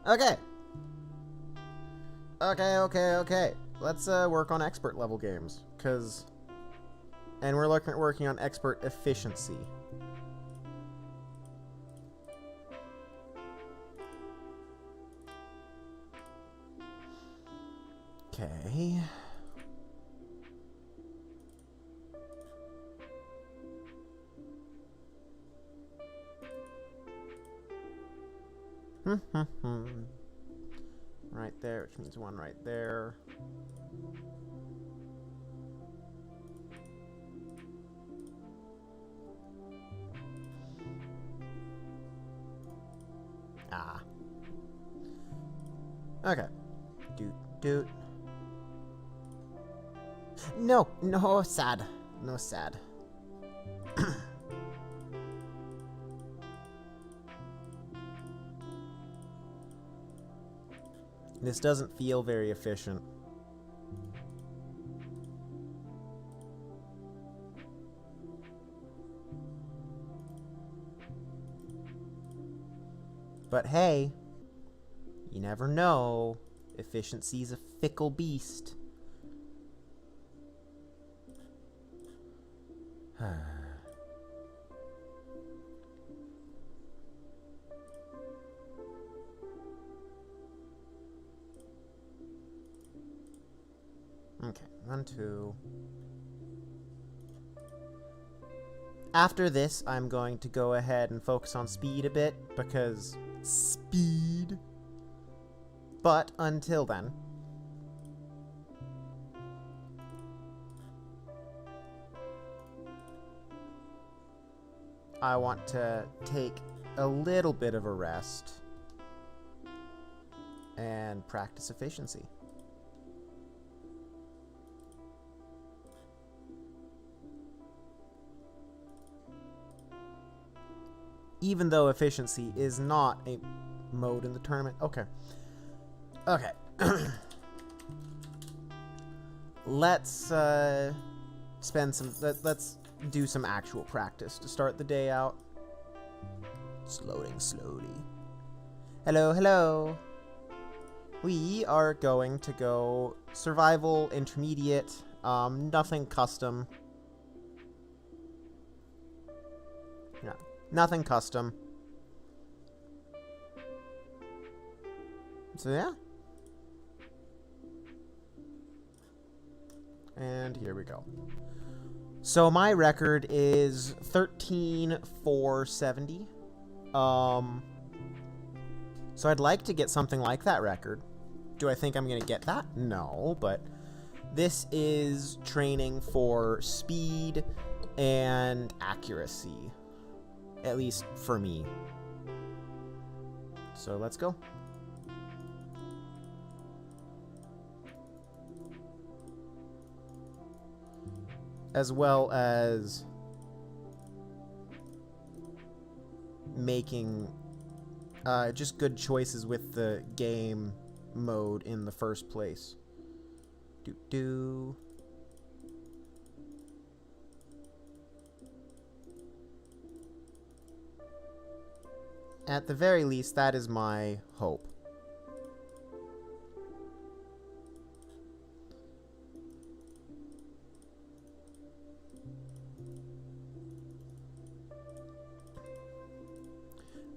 Okay. Okay. Let's work on expert level games, and we're working on expert efficiency. Okay. Right there, which means one right there. Ah. Okay. Doot. No, sad. No, sad. This doesn't feel very efficient. But hey, you never know. Efficiency's a fickle beast. Okay, 1, 2. After this, I'm going to go ahead and focus on speed a bit, because speed. But until then, I want to take a little bit of a rest and practice efficiency. Even though efficiency is not a mode in the tournament. Okay. Let's let's do some actual practice to start the day out. It's loading slowly. Hello. We are going to go survival, intermediate, nothing custom. Yeah, nothing custom. So yeah. And here we go. So my record is 13,470. So I'd like to get something like that record. Do I think I'm going to get that? No, but this is training for speed and accuracy. At least for me. So let's go. As well as making just good choices with the game mode in the first place. At the very least, that is my hope.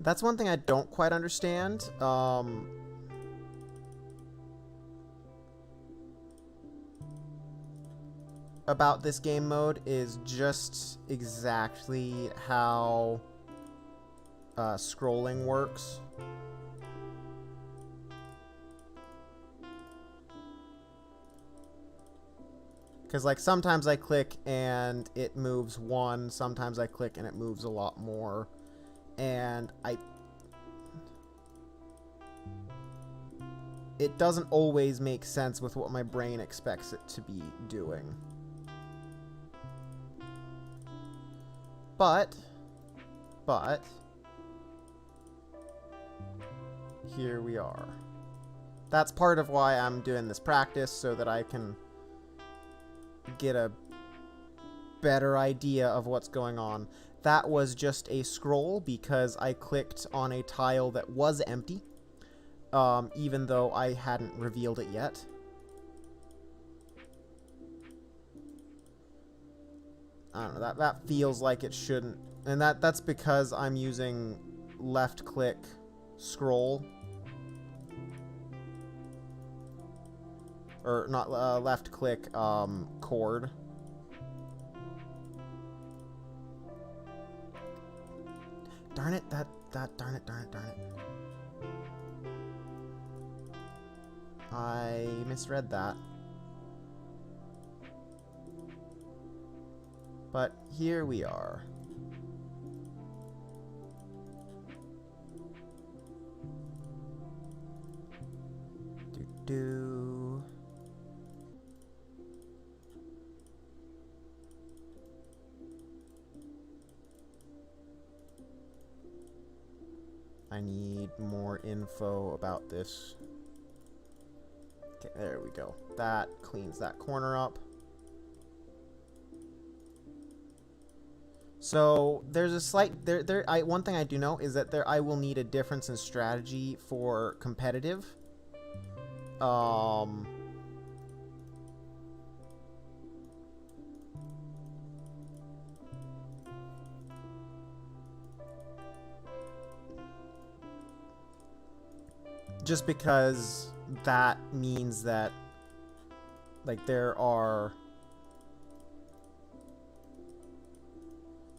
That's one thing I don't quite understand. About this game mode is just exactly how scrolling works. Because, like, sometimes I click and it moves 1, sometimes I click and it moves a lot more. And it doesn't always make sense with what my brain expects it to be doing. But here we are. That's part of why I'm doing this practice, so that I can get a better idea of what's going on. That was just a scroll because I clicked on a tile that was empty. even though I hadn't revealed it yet. I don't know, that feels like it shouldn't, and that's because I'm using left click scroll, or not left click chord. Darn it, darn it. I misread that. But here we are. Do. I need more info about this. Okay, there we go. That cleans that corner up. So there's a slight one thing I do know is that I will need a difference in strategy for competitive. Just because that means that, like, there are...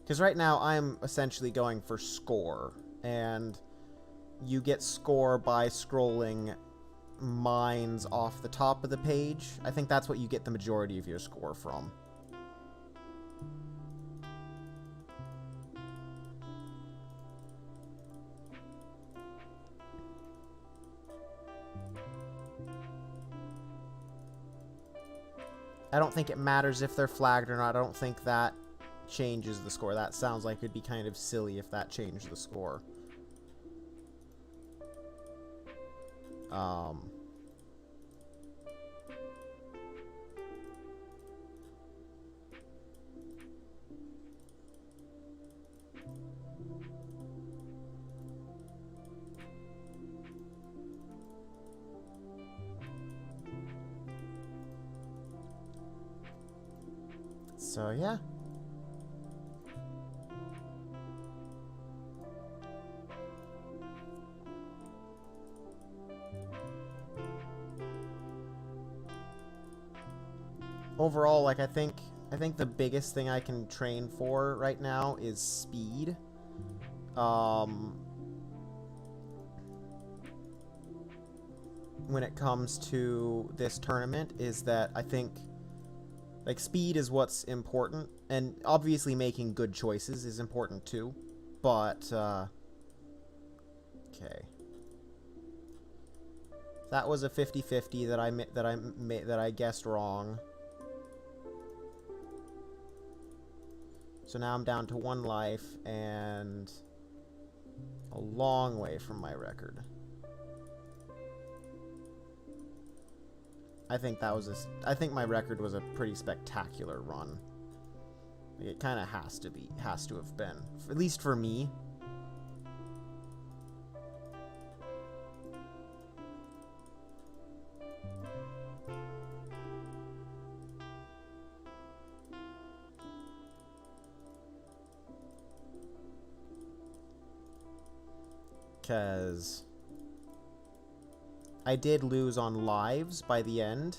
Because right now I'm essentially going for score, and you get score by scrolling mines off the top of the page. I think that's what you get the majority of your score from. I don't think it matters if they're flagged or not. I don't think that changes the score. That sounds like it'd be kind of silly if that changed the score. So, yeah. Overall, like, I think the biggest thing I can train for right now is speed. When it comes to this tournament, is that I think, like, speed is what's important, and obviously making good choices is important too, but, okay. That was a 50-50 that I guessed wrong. So now I'm down to 1 life, and a long way from my record. I think my record was a pretty spectacular run. It kind of has to have been, at least for me. Because I did lose on lives by the end.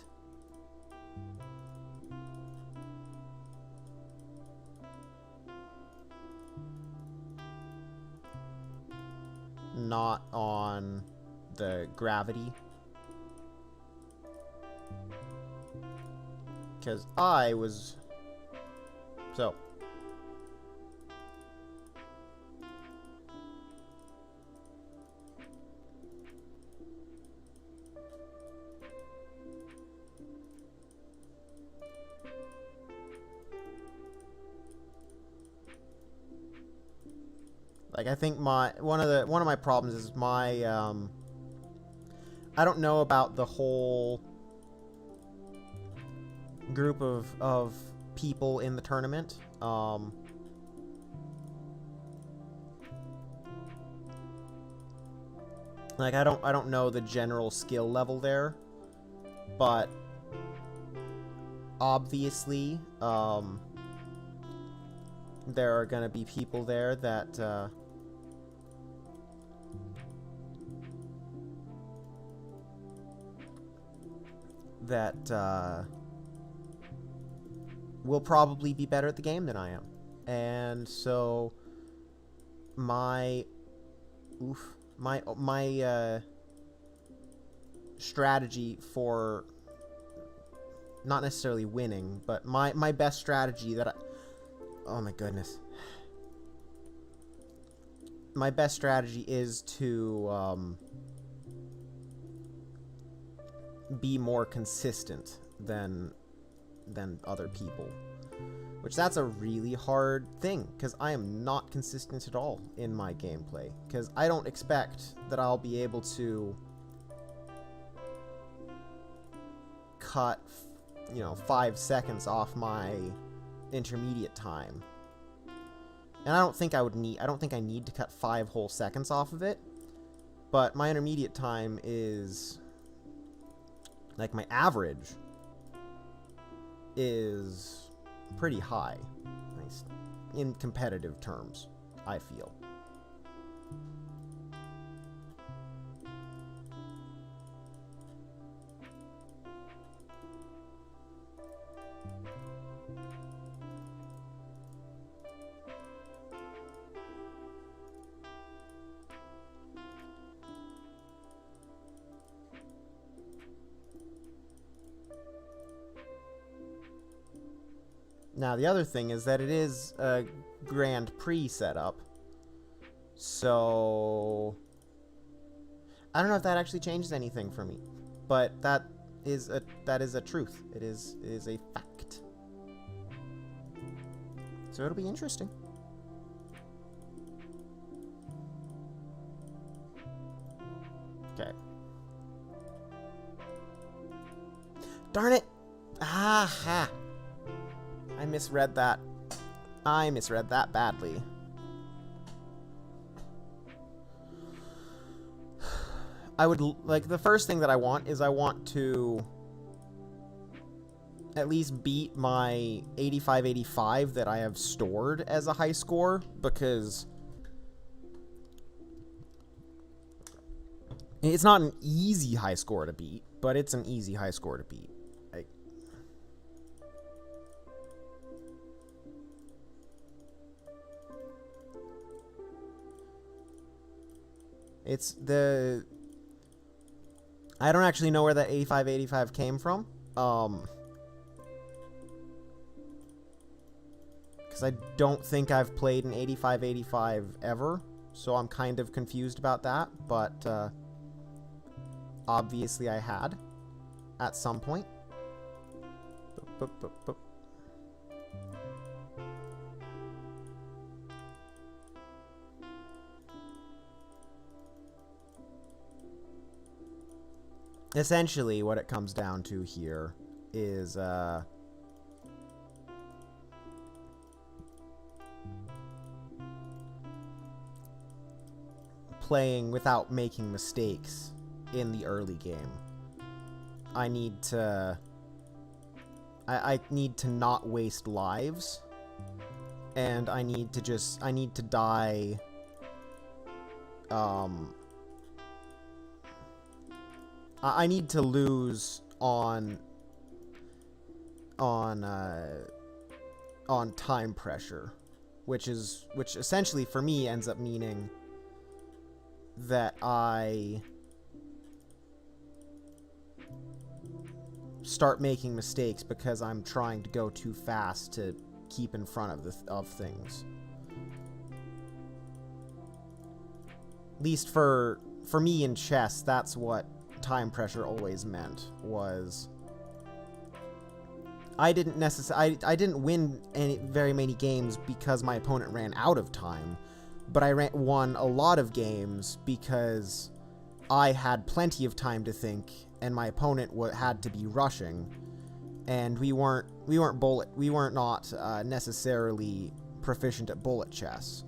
Not on the gravity. Because I was... So... Like, I think one of my problems is my I don't know about the whole group of people in the tournament. Like, I don't know the general skill level there, but obviously, there are gonna be people there that, will probably be better at the game than I am. And so my strategy for not necessarily winning, but my best strategy that oh my goodness. My best strategy is to be more consistent than other people. Which that's a really hard thing, because I am not consistent at all in my gameplay. Because I don't expect that I'll be able to cut, 5 seconds off my intermediate time. And I don't think I need to cut 5 whole seconds off of it. But my intermediate time is, like, my average is pretty high, nice, in competitive terms, I feel. Now, the other thing is that it is a Grand Prix setup, so I don't know if that actually changes anything for me, but that is a truth. It is a fact. So it'll be interesting. Okay. Darn it! Aha! I misread that. I misread that badly. I would, like, the first thing that I want is I want to at least beat my 85-85 that I have stored as a high score, because it's not an easy high score to beat, but it's an easy high score to beat. It's the... I don't actually know where that 85-85 came from. Because I don't think I've played an 85-85 ever. So I'm kind of confused about that. But, obviously I had. At some point. Boop, boop, boop, boop. Essentially, what it comes down to here is, playing without making mistakes in the early game. I need to... I need to not waste lives, and I need to die, I need to lose on time pressure, which essentially for me ends up meaning that I start making mistakes because I'm trying to go too fast to keep in front of things. At least for me in chess, that's what time pressure always meant, was I didn't win very many games because my opponent ran out of time, but I won a lot of games because I had plenty of time to think and my opponent had to be rushing, and we weren't not necessarily proficient at bullet chess.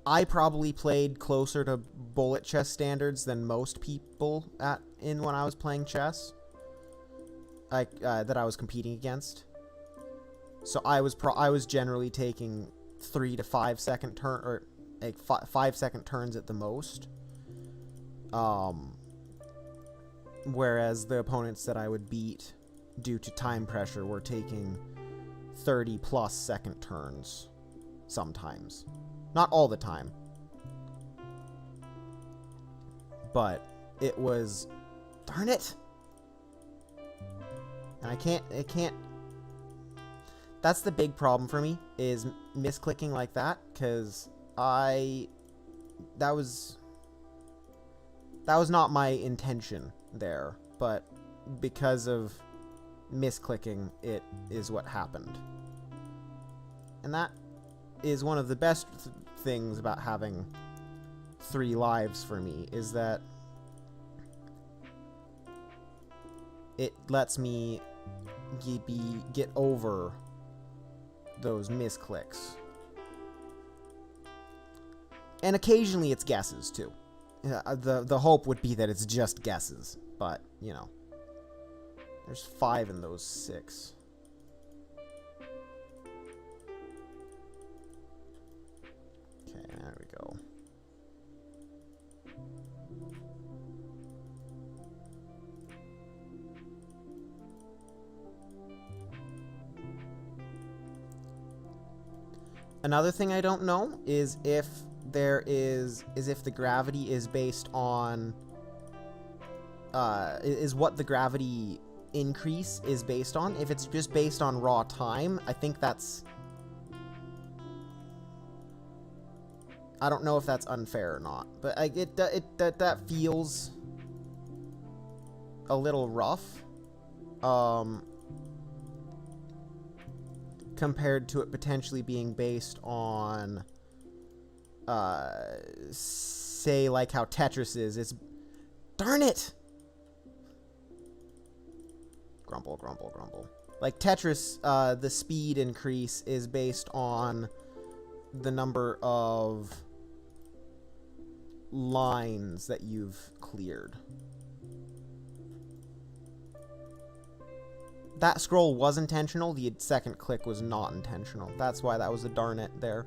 I probably played closer to bullet chess standards than most people when I was playing chess. That I was competing against. So I was generally taking 3 to 5 second turn, or like 5-second turns at the most. Whereas the opponents that I would beat due to time pressure were taking 30 plus second turns sometimes. Not all the time. But it was, darn it. And I can't, that's the big problem for me, is misclicking like that, because that was not my intention there, but because of misclicking, it is what happened. And that is one of the best things about having 3 lives for me, is that it lets me get over those misclicks. And occasionally it's guesses, too. The hope would be that it's just guesses, but, you know. There's 5 in those 6. Okay, there we go. Another thing I don't know is if the gravity is based on, is what the gravity increase is based on. If it's just based on raw time, I think that's, I don't know if that's unfair or not, but that feels a little rough, compared to it potentially being based on, say, like how Tetris is. It's, darn it! Grumble, grumble, grumble. Like Tetris, the speed increase is based on the number of lines that you've cleared. That scroll was intentional, the second click was not intentional. That's why that was a darn it there.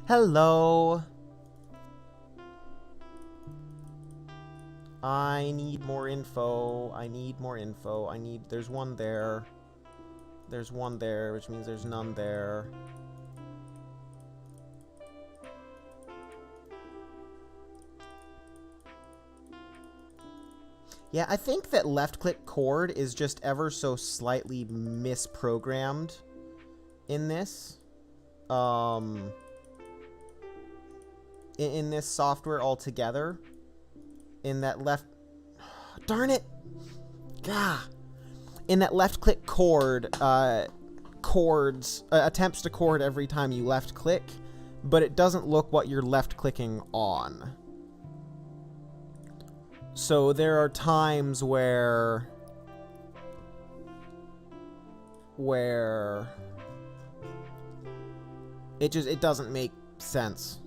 Hello. I need more info. There's one there. There's one there, which means there's none there. Yeah, I think that left-click chord is just ever so slightly misprogrammed in this. In this software altogether, in that left, darn it, gah, in that left-click chord, attempts to chord every time you left-click, but it doesn't look what you're left-clicking on. So there are times where it doesn't make sense.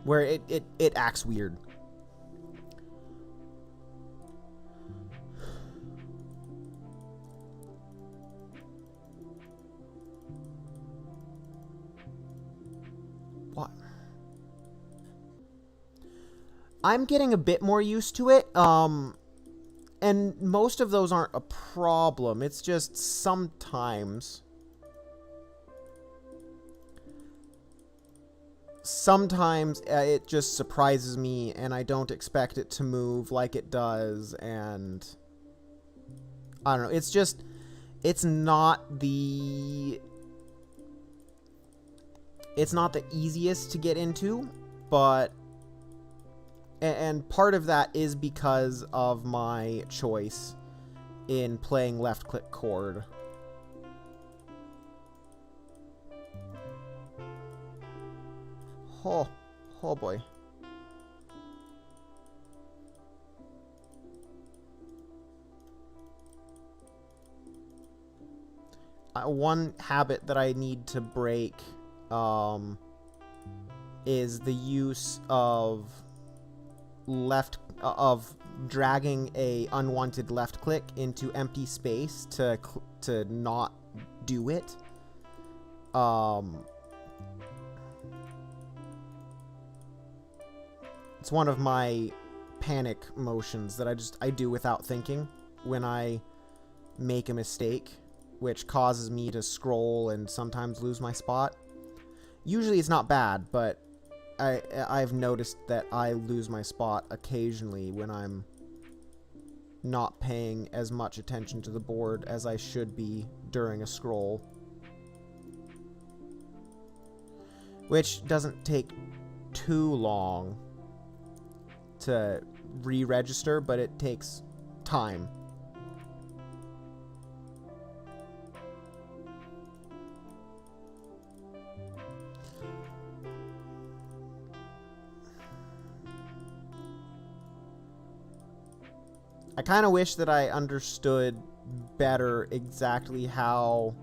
Where it acts weird. What? I'm getting a bit more used to it, and most of those aren't a problem. It's just sometimes it just surprises me, and I don't expect it to move like it does, and I don't know. It's just, it's not the easiest to get into, but and part of that is because of my choice in playing left click chord. Oh boy. One habit that I need to break is the use of dragging a unwanted left click into empty space to not do it. It's one of my panic motions that I do without thinking when I make a mistake, which causes me to scroll and sometimes lose my spot. Usually it's not bad, but I've noticed that I lose my spot occasionally when I'm not paying as much attention to the board as I should be during a scroll. Which doesn't take too long to re-register, but it takes time. I kind of wish that I understood better exactly how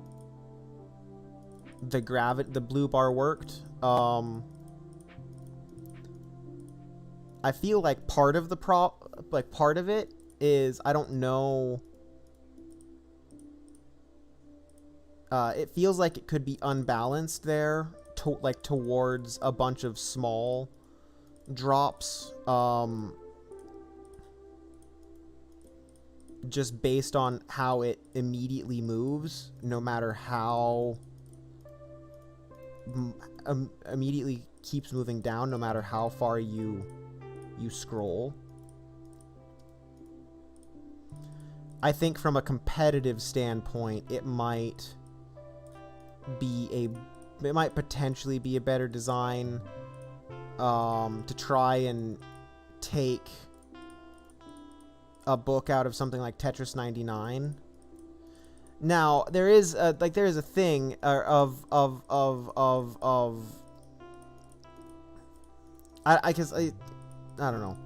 the blue bar worked. I feel like part of it is I don't know. It feels like it could be unbalanced there, towards a bunch of small drops. Just based on how it immediately moves, no matter how immediately keeps moving down, no matter how far you scroll. I think from a competitive standpoint, it might potentially be a better design to try and take a book out of something like Tetris 99. Now there is a thing of I guess I don't know.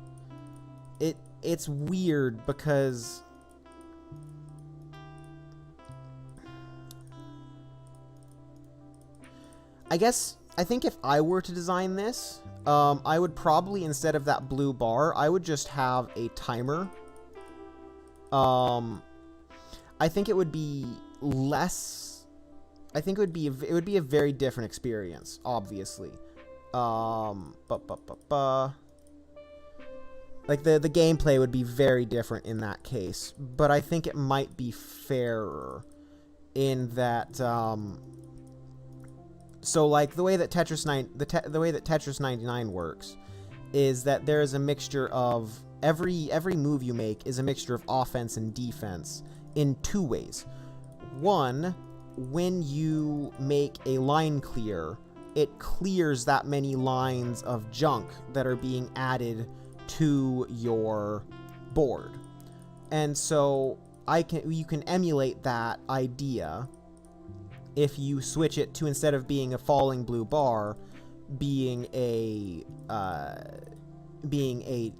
It's weird because I think if I were to design this, I would probably, instead of that blue bar, I would just have a timer. I think it would be less. I think it would be a very different experience, obviously. Like the gameplay would be very different in that case, but I think it might be fairer in that. So like the way that Tetris 99 works is that there is a mixture of every move you make is a mixture of offense and defense in two ways. One, when you make a line clear, it clears that many lines of junk that are being added to your board. And so you can emulate that idea if you switch it to, instead of being a falling blue bar, being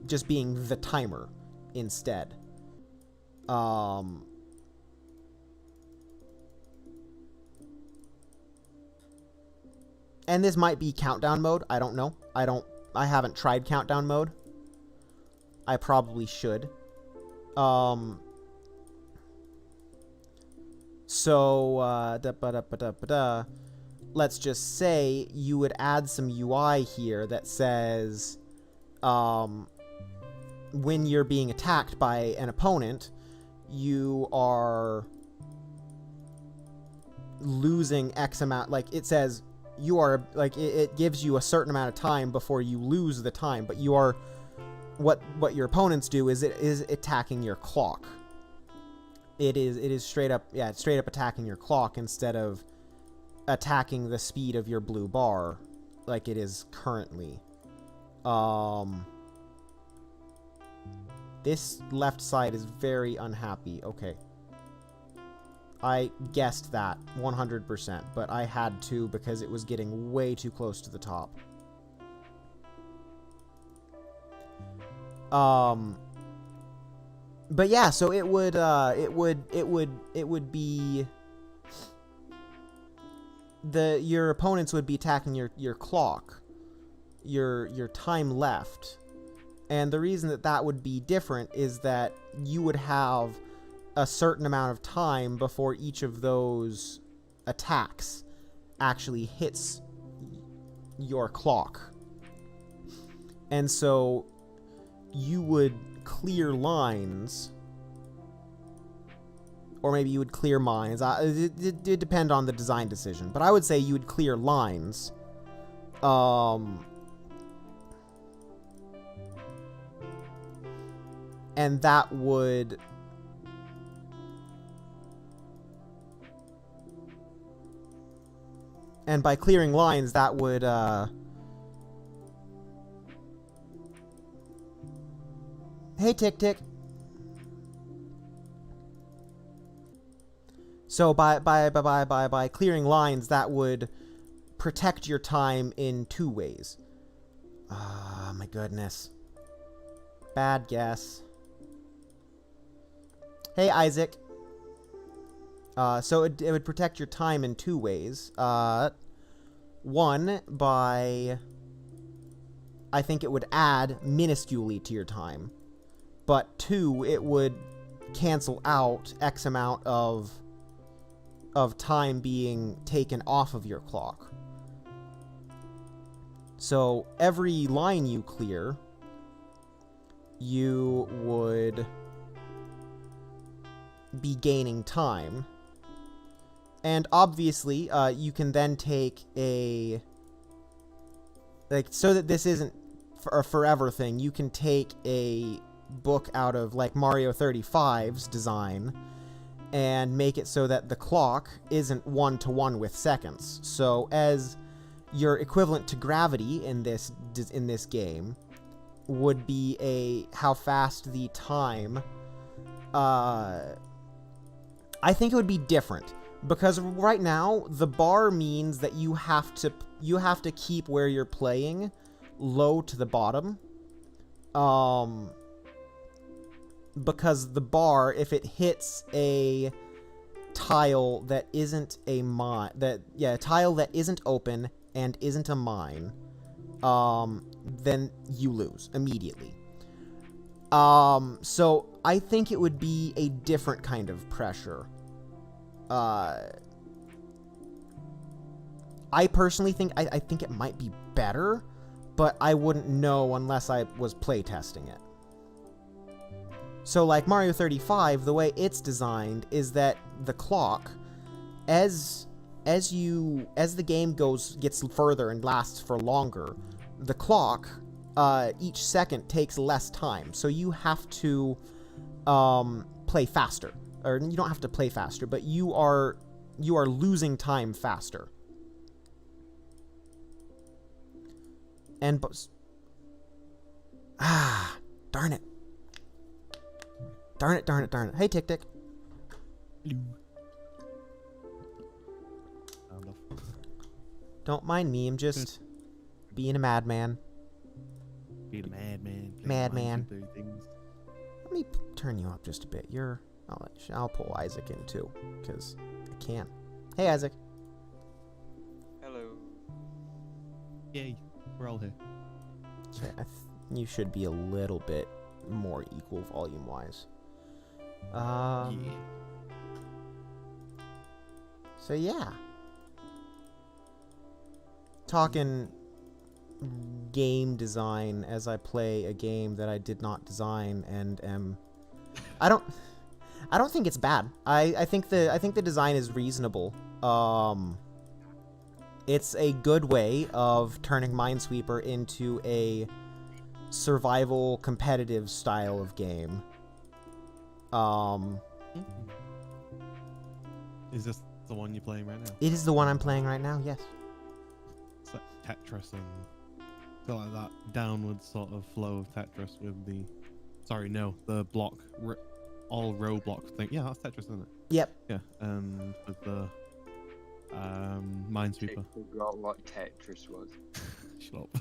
just being the timer instead. And this might be countdown mode. I don't know. I haven't tried countdown mode. I probably should. Let's just say you would add some UI here that says, when you're being attacked by an opponent, you are losing X amount. Like, it says you are, like, it gives you a certain amount of time before you lose the time, but you are, what your opponents do is it is attacking your clock. It is straight up, yeah, it's straight up attacking your clock instead of attacking the speed of your blue bar like it is currently. This left side is very unhappy. Okay. I guessed that 100%, but I had to because it was getting way too close to the top. But yeah, so it would be your opponents would be attacking your clock, your time left. And the reason that would be different is that you would have a certain amount of time before each of those attacks actually hits your clock. And so you would clear lines, or maybe you would clear mines. It depend on the design decision, but I would say you would clear lines. And that would... And by clearing lines, that would, Hey, Tick Tick. So by clearing lines, that would protect your time in two ways. Ah, my goodness. Bad guess. Hey, Isaac. So it would protect your time in two ways. One, by... I think it would add minusculely to your time. But two, it would cancel out X amount of time being taken off of your clock. So every line you clear, you would be gaining time. And obviously, you can then take a... Like, so that this isn't a forever thing, you can take a book out of, like, Mario 35's design and make it so that the clock isn't one-to-one with seconds. So as your equivalent to gravity in this game would be how fast the time... I think it would be different. Because right now, the bar means that you have to keep where you're playing low to the bottom. Because the bar, if it hits a tile that isn't a mine, a tile that isn't open and isn't a mine, then you lose immediately. So I think it would be a different kind of pressure. I personally think I think it might be better, but I wouldn't know unless I was playtesting it. So like Mario 35, the way it's designed is that the clock, as the game gets further and lasts for longer, the clock each second takes less time. So you have to play faster. Or you don't have to play faster, but you are losing time faster. And darn it. Darn it. Hey, Tick Tick. Don't mind me, I'm just being a madman. Being a madman. Madman. Let me turn you up just a bit. I'll pull Isaac in too, because I can. Hey, Isaac. Hello. Yay, we're all here. Okay, you should be a little bit more equal volume-wise. Yeah. So yeah. Talking game design as I play a game that I did not design and am... I don't think it's bad. I think the design is reasonable. It's a good way of turning Minesweeper into a survival competitive style of game. Is this the one you're playing right now? It is the one I'm playing right now, yes. It's like Tetris and So like that downward sort of flow of Tetris with the, sorry, no, the block, all row block thing. Yeah, that's Tetris, isn't it? Yep. Yeah, with the Minesweeper. Forgot what Tetris was. Shut up.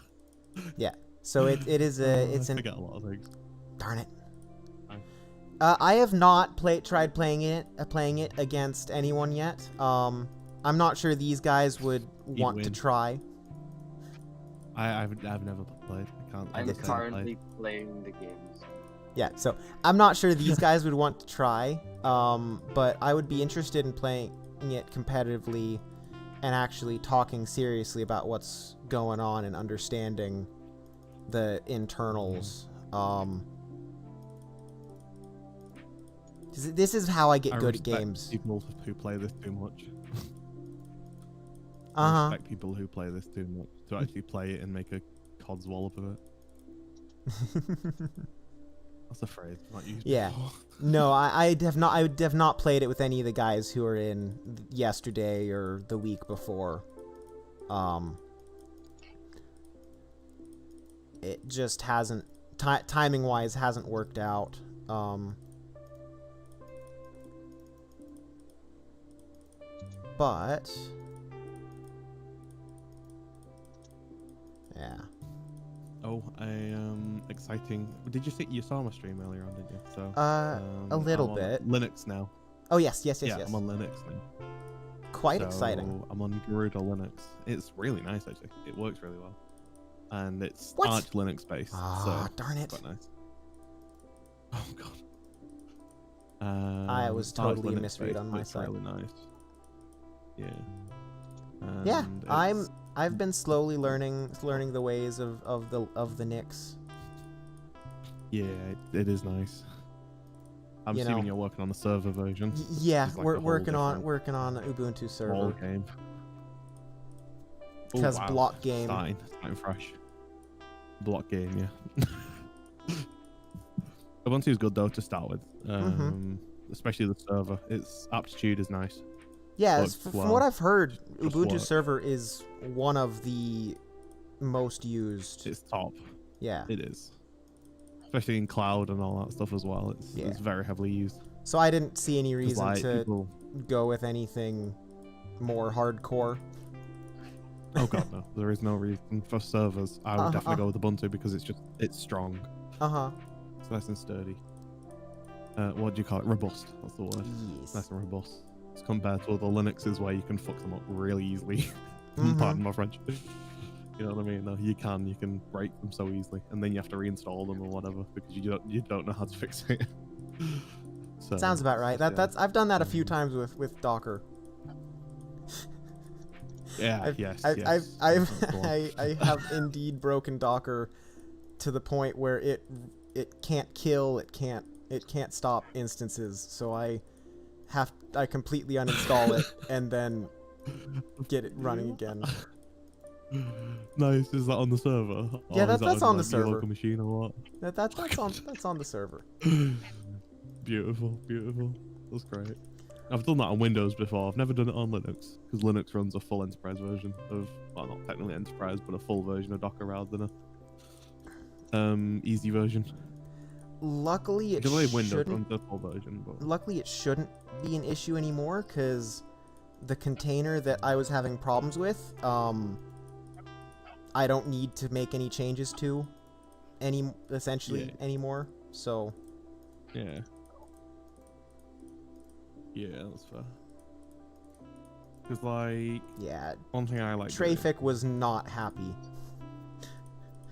Yeah. So it is a it's I an forget a lot of things. darn it. Fine. I have not tried playing it against anyone yet. I'm not sure these guys would want to win. try. I've never played. I can't. I'm say I've currently played. playing the games. Yeah, so I'm not sure these guys would want to try, but I would be interested in playing it competitively and actually talking seriously about what's going on and understanding the internals. 'Cause this is how I get good at respect games. People who play this too much. I Uh-huh. respect people who play this too much to actually play it and make a cod's wallop of it. That's a phrase not used Yeah. before. No, I have not played it with any of the guys who were in yesterday or the week before. It just hasn't timing wise hasn't worked out. But yeah. Oh, exciting. Did you saw my stream earlier on, didn't you? So A little I'm on bit. Linux now. Oh yes. Yeah, I'm on Linux now. Quite So exciting. I'm on Garuda Linux. It's really nice actually. It works really well, and it's What? Arch Linux based. Ah, so darn it. it's quite nice. Oh god. I was Arch totally Linux misread based, on but my it's side. really nice. Yeah. Yeah, And I've been slowly learning the ways of the Nix. yeah, it is nice. I'm You assuming know. you're working on the server version. Yeah, It's like we're a whole working on different Ubuntu ball server game. Oh, because wow. block game. Starting fresh. Block game, yeah. Ubuntu is good though to start with, especially the server. Its aptitude is nice. Yeah, works from well. what I've heard, Just Ubuntu work. server is one of the most used. It's top. Yeah. It is, especially in cloud and all that stuff as well. It's very heavily used. So I didn't see any 'Cause, reason like, to people... go with anything more hardcore. Oh god, no! There is no reason for servers. I would definitely go with Ubuntu because it's strong. It's nice and sturdy. What do you call it? Robust. That's the word. Yes. Nice and robust. It's compared to other Linuxes where you can fuck them up really easily. Mhm. Pardon my French. You know what I mean? No, you can break them so easily, and then you have to reinstall them or whatever because you don't know how to fix it. So, Sounds about right. yeah. That's I've done that a few times with Docker. Yeah. I've, yes. I have indeed broken Docker to the point where it can't kill, it can't stop instances. So I completely uninstall it and then get it running again. Nice. Is that on the server? Yeah, Or is that's that on the like, your server. local machine or what? That's on the server. Beautiful. That's great. I've done that on Windows before. I've never done it on Linux because Linux runs a full enterprise version of, well, not technically enterprise, but a full version of Docker rather than a easy version. Luckily, it I believe Windows shouldn't. runs a full version, but Luckily, it shouldn't be an issue anymore because the container that I was having problems with, I don't need to make any changes to anymore. So yeah. Yeah, that's fair. Because, like, yeah, one thing I like doing- Trafic was not happy.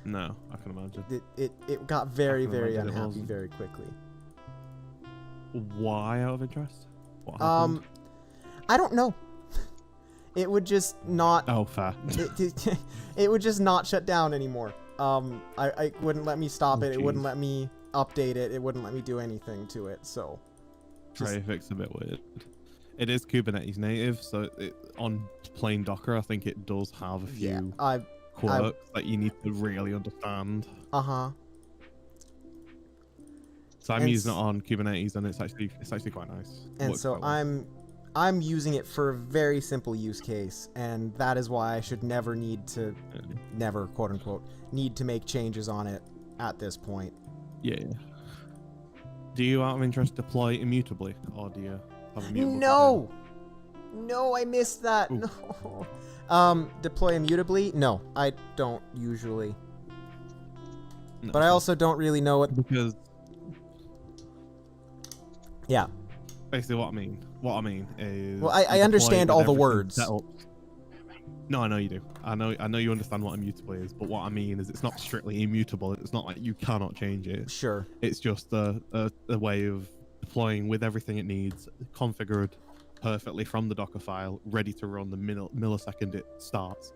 No, I can imagine. It got very, can very imagine it unhappy wasn't. very quickly. Why, out of interest? What happened? I don't know. It would just not. Oh, fair. It would just not shut down anymore. I wouldn't let me stop Oh, it. It wouldn't jeez. let me update it. It wouldn't let me do anything to it. So. Just- Trafic's a bit weird. It is Kubernetes native, so on plain Docker, I think it does have a few quirks that you need to really understand. Uh-huh. So I'm And using it on Kubernetes, and it's actually quite nice. And Works so quite well. I'm using it for a very simple use case, and that is why I should never need to, never, quote unquote, need to make changes on it at this point. Yeah. Do you, out of interest, deploy immutably, or do you have a mutable No! No, I missed that. Ooh. No. Deploy immutably? No, I don't usually. container? No, But I also don't really know what... because Yeah. basically what I mean is... Well, I you deploy understand with all the everything words. set up. No, I know you do. I know you understand what immutable is, but what I mean is it's not strictly immutable. It's not like you cannot change it. Sure. It's just a way of deploying with everything it needs, configured perfectly from the Docker file, ready to run the millisecond it starts.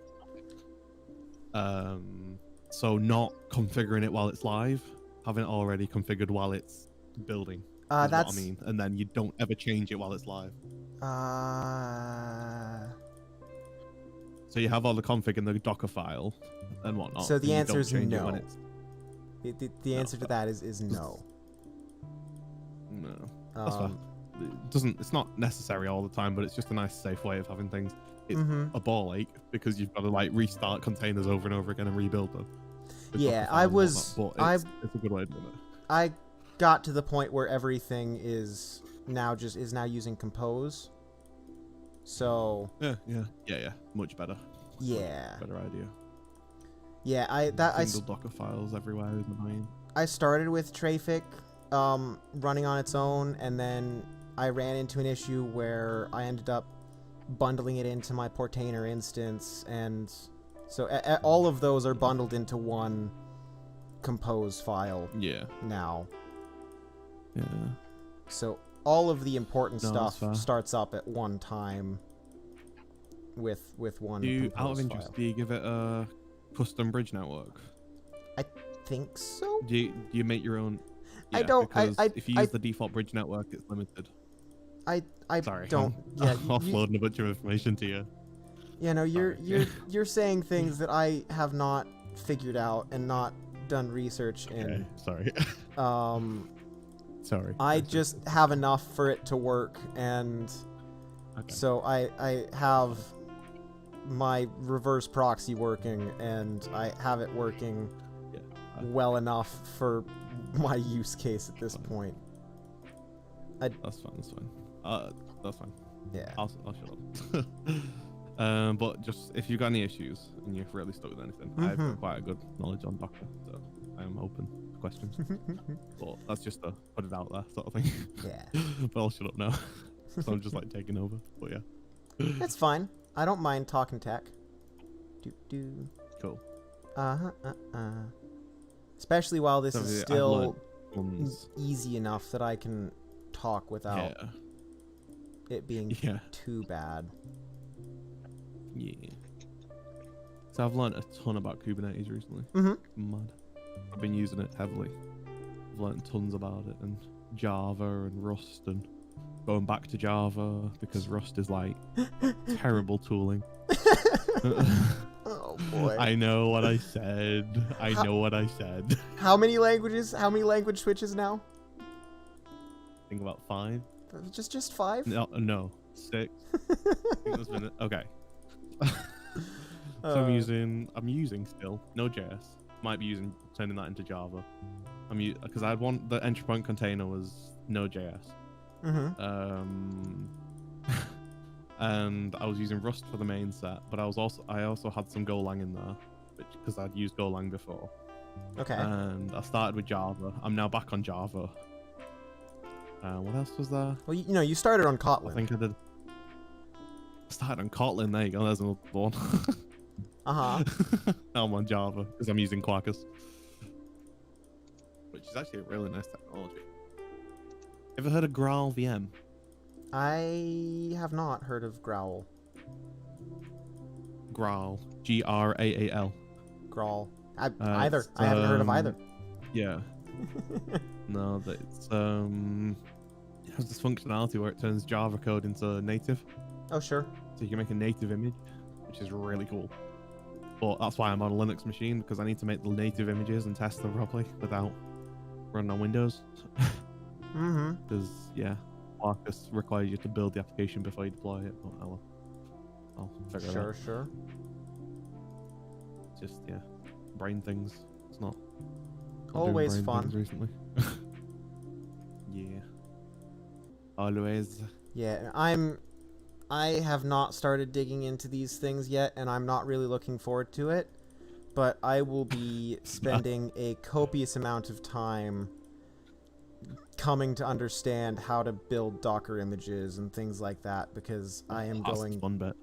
So not configuring it while it's live, having it already configured while it's building. Is That's... what I mean, and then you don't ever change it while it's live. So you have all the config in the Docker file and whatnot. So the and you answer don't is change it no. when it's... The answer to that is no. No, that's fine. It's not necessary all the time, but it's just a nice, safe way of having things. It's a ball ache because you've got to like restart containers over and over again and rebuild them. Yeah, It's a good way of doing it. I got to the point where everything is now using Compose. So Yeah. Much better. yeah, Better idea. yeah. Single Docker files everywhere is annoying. I started with Trafic, running on its own, and then I ran into an issue where I ended up bundling it into my Portainer instance, and so all of those are bundled into one Compose file. Yeah. Now. Yeah. So all of the important No, that's fair. stuff starts up at one time with one Do you, Compose out of interest, file. do you give it a custom bridge network? I think so. Do you make your own? I Yeah, don't- Because I- if you use the default bridge network, it's limited. I Sorry, don't. I'm Yeah, offloading a bunch of information to you. you know, Sorry. you're saying things that I have not figured out and not done research in. Okay, sorry. Sorry. I just have enough for it to work, and Okay. so I have my reverse proxy working, and I have it working Yeah. well enough for my use case at this Fine. point. That's fine. That's fine. Yeah. I'll shut up. But just if you've got any issues and you're really stuck with anything, I've got quite a good knowledge on Docker, so I am open to questions. But that's just to put it out there, sort of thing. Yeah. But I'll shut up now. So I'm just like taking over. But yeah. That's fine. I don't mind talking tech. Do. Cool. Especially while this So, is yeah, I've still learned ones. easy enough that I can talk without Yeah. it being Yeah. too bad. Yeah. So I've learned a ton about Kubernetes recently. Mad. I've been using it heavily. I've learned tons about it, and Java and Rust, and going back to Java because Rust is like terrible tooling. Oh boy. I know what I said. I know what I said. How many languages? How many language switches now? I think about 5. Just 5? No, 6. I think there's been okay. So I'm using still Node.js. Might be turning that into Java. Because I'd want the entry point container was Node.js. And I was using Rust for the main set, but I also had some Golang in there, because I'd used Golang before. Okay. And I started with Java. I'm now back on Java. What else was there? Well, you started on I Kotlin. think I did. I started on Kotlin. There you go. There's another one. Uh-huh. Now I'm on Java because I'm using Quarkus, which is actually a really nice technology. Ever heard of Graal VM? I have not heard of Growl. Graal, Graal. Growl. Either. I haven't heard of either. Yeah. No, it's it has this functionality where it turns Java code into native, Oh, sure. so you can make a native image, which is really cool. But that's why I'm on a Linux machine, because I need to make the native images and test them properly without running on Windows. Because yeah, Quarkus requires you to build the application before you deploy it. But I'll figure it out. Sure. Just yeah, brain things. It's not Always doing brain fun. things recently. Yeah. Always. Yeah, I have not started digging into these things yet, and I'm not really looking forward to it. But I will be spending a copious amount of time coming to understand how to build Docker images and things like that, because I am That's the fun bit.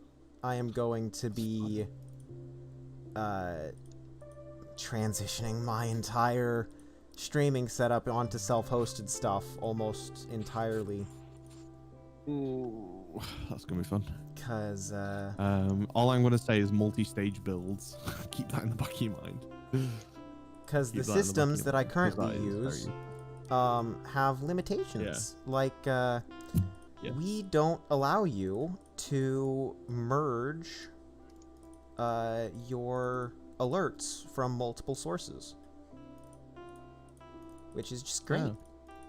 I am going to be transitioning my entire streaming setup onto self-hosted stuff almost entirely. Ooh, that's gonna be fun. Because all I'm gonna say is multi-stage builds. Keep that in the back of your mind. Because the systems that I currently use have limitations. Yeah. Like, Yes. we don't allow you to merge your alerts from multiple sources. Which is just great. Yeah.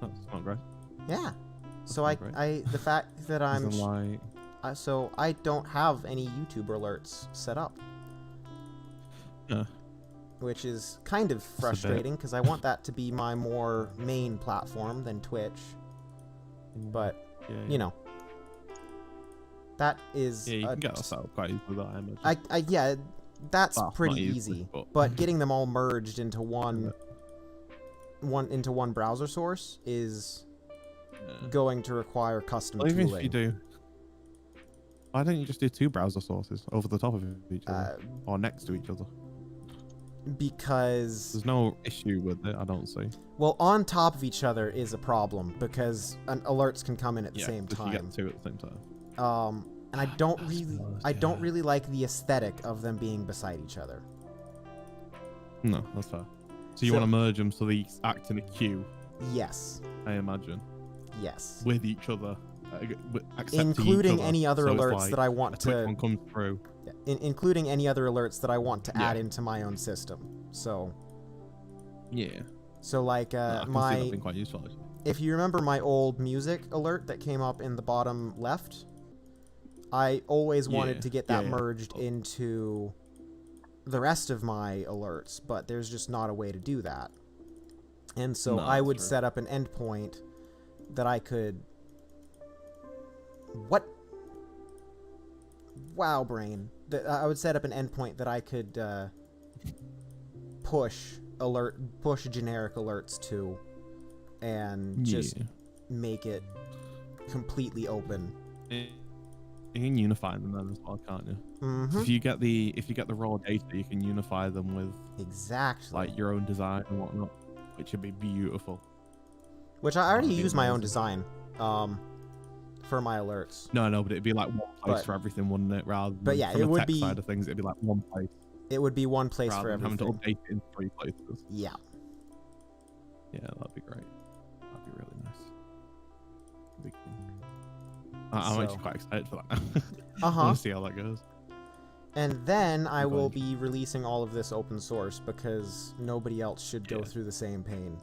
That's not great. Yeah. So not great. the fact that I'm... Isn't like... so I don't have any YouTube alerts set up. Yeah. Which is kind of frustrating, because I want that to be my more main platform than Twitch. But, Yeah, you know. That is... Yeah, you can get that set up quite easily, that I imagine. Yeah, that's Well, pretty not easy. but... But getting them all merged into one browser source is going to require custom well, even tooling. if you do, why don't you just do 2 browser sources over the top of each other or next to each other? Because there's no issue with it, I don't see. Well, on top of each other is a problem, because alerts can come in at the same time. You get 2 at the same time. And I don't really like the aesthetic of them being beside each other. No, that's fair. So you want to merge them so they act in a queue? Yes. I imagine. Yes. With each other, including each other, any other so alerts like that I want to. One comes through. Including any other alerts that I want to add into my own system. So. Yeah. So like I can see that being quite useful, actually. If you remember my old music alert that came up in the bottom left, I always wanted to get that merged into the rest of my alerts, but there's just not a way to do that. And so I would set up an endpoint that I could... What? Wow, brain. I would set up an endpoint that I could push generic alerts to, and just make it completely open. You can unify them then as well, can't you? Mm-hmm. So if you get the raw data, you can unify them with like your own design and whatnot, which would be beautiful. Which I already use my own design for my alerts. No, but it'd be like one place for everything, wouldn't it? Rather than yeah, from it the would tech be side of things, it'd be like one place. It would be one place for everything. Having to update it in 3 places. Yeah. Yeah, that'd be great. That'd be really nice. That'd be cool. I'm actually quite excited for that. I want to see how that goes. And then I will be releasing all of this open source, because nobody else should go through the same pain.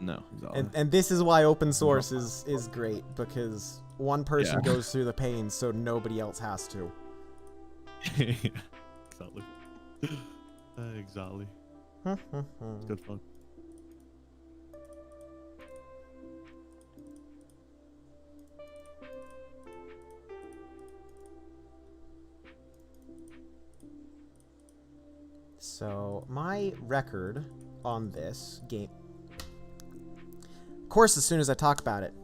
No, exactly. And this is why open source is great, because one person goes through the pain, so nobody else has to. Exactly. Exactly. It's good fun. So, my record on this game... Of course, as soon as I talk about it.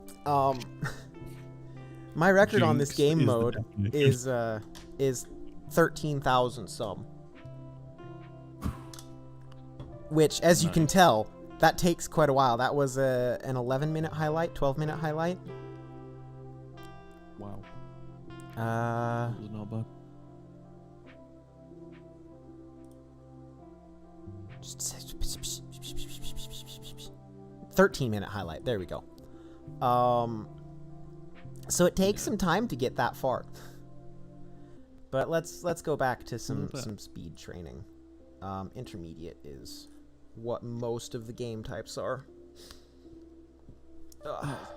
My record on this game mode is 13,000 some. Which, as you can tell, that takes quite a while. That was an 11-minute highlight, 12-minute highlight. Wow. That was not bad. 13-minute highlight. There we go. So it takes some time to get that far. But let's go back to some speed training. Intermediate is what most of the game types are.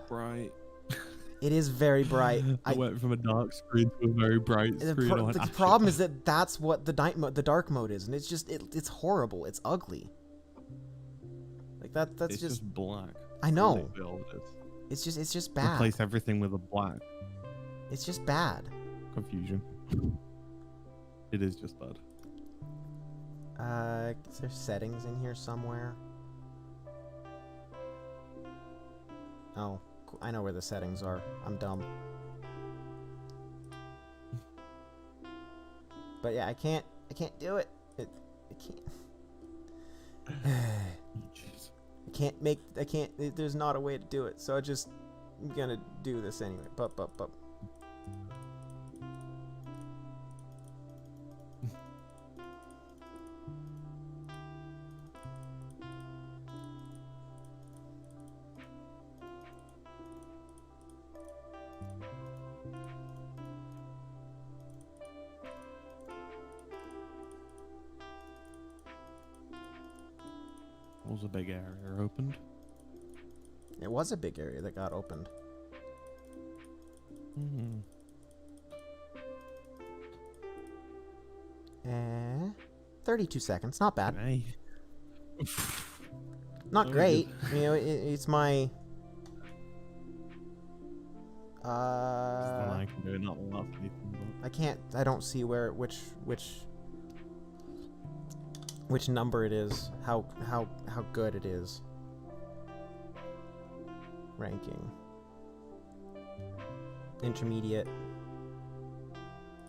Right. It is very bright. I went from a dark screen to a very bright screen. The problem is that that's what the dark mode is, and it's just it's horrible. It's ugly. Like that's it's just black. I know. Literally all it is. It's just bad. Replace everything with a black. It's just bad. Confusion. It is just bad. Is there settings in here somewhere? Oh, cool. I know where the settings are. I'm dumb. But yeah, I can't do it. I can't. Jeez. There's not a way to do it, so I'm gonna do this anyway. But. Was a big area opened? It was a big area that got opened. 32 seconds, not bad. Hey. Not great. You know, it's my. I can do it, not the last anything. I can't. I don't see which number it is. How good it is. Ranking. Intermediate.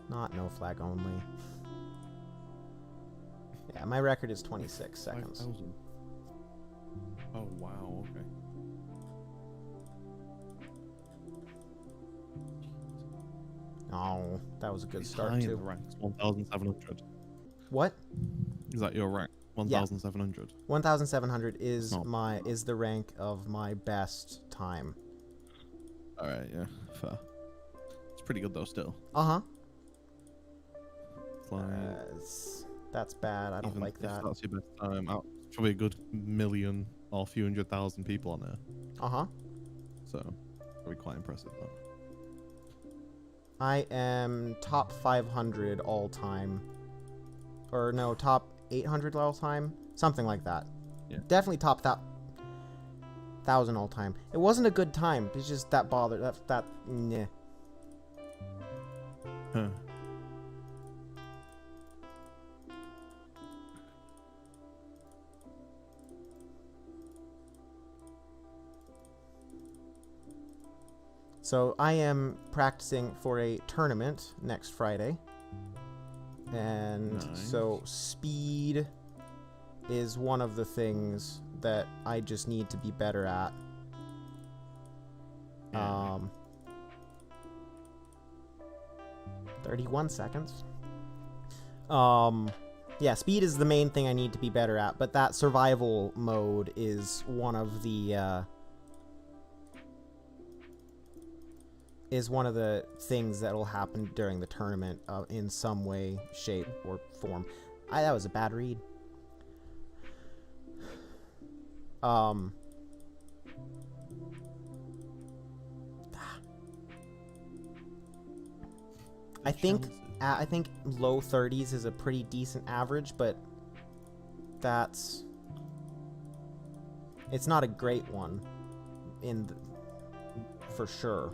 Not no flag only. Yeah, my record is 26 seconds. 5,000. Oh wow, okay. Oh, that was a good It's start high in too. the ranks, 1,700. What? Is that your rank? 1,700. 1,700 is Oh. is the rank of my best time. All right, yeah, fair. It's pretty good though, still. Uh-huh. It's like, That's bad. I don't even like if that. that's your best time. Probably a good million or a few 100,000 people on there. Uh-huh. So, probably quite impressive. That. I am top 500 all time. Or no, top 800 all time. Something like that. Yeah. Definitely top 1,000 all time. It wasn't a good time. It's just that bothered. Nah. Huh. So I am practicing for a tournament next Friday. And Nice. so speed is one of the things that I just need to be better at. Yeah. 31 seconds. Yeah, speed is the main thing I need to be better at, but that survival mode is one of the things that'll happen during the tournament in some way, shape, or form. That was a bad read. I think low 30s is a pretty decent average, but it's not a great one for sure.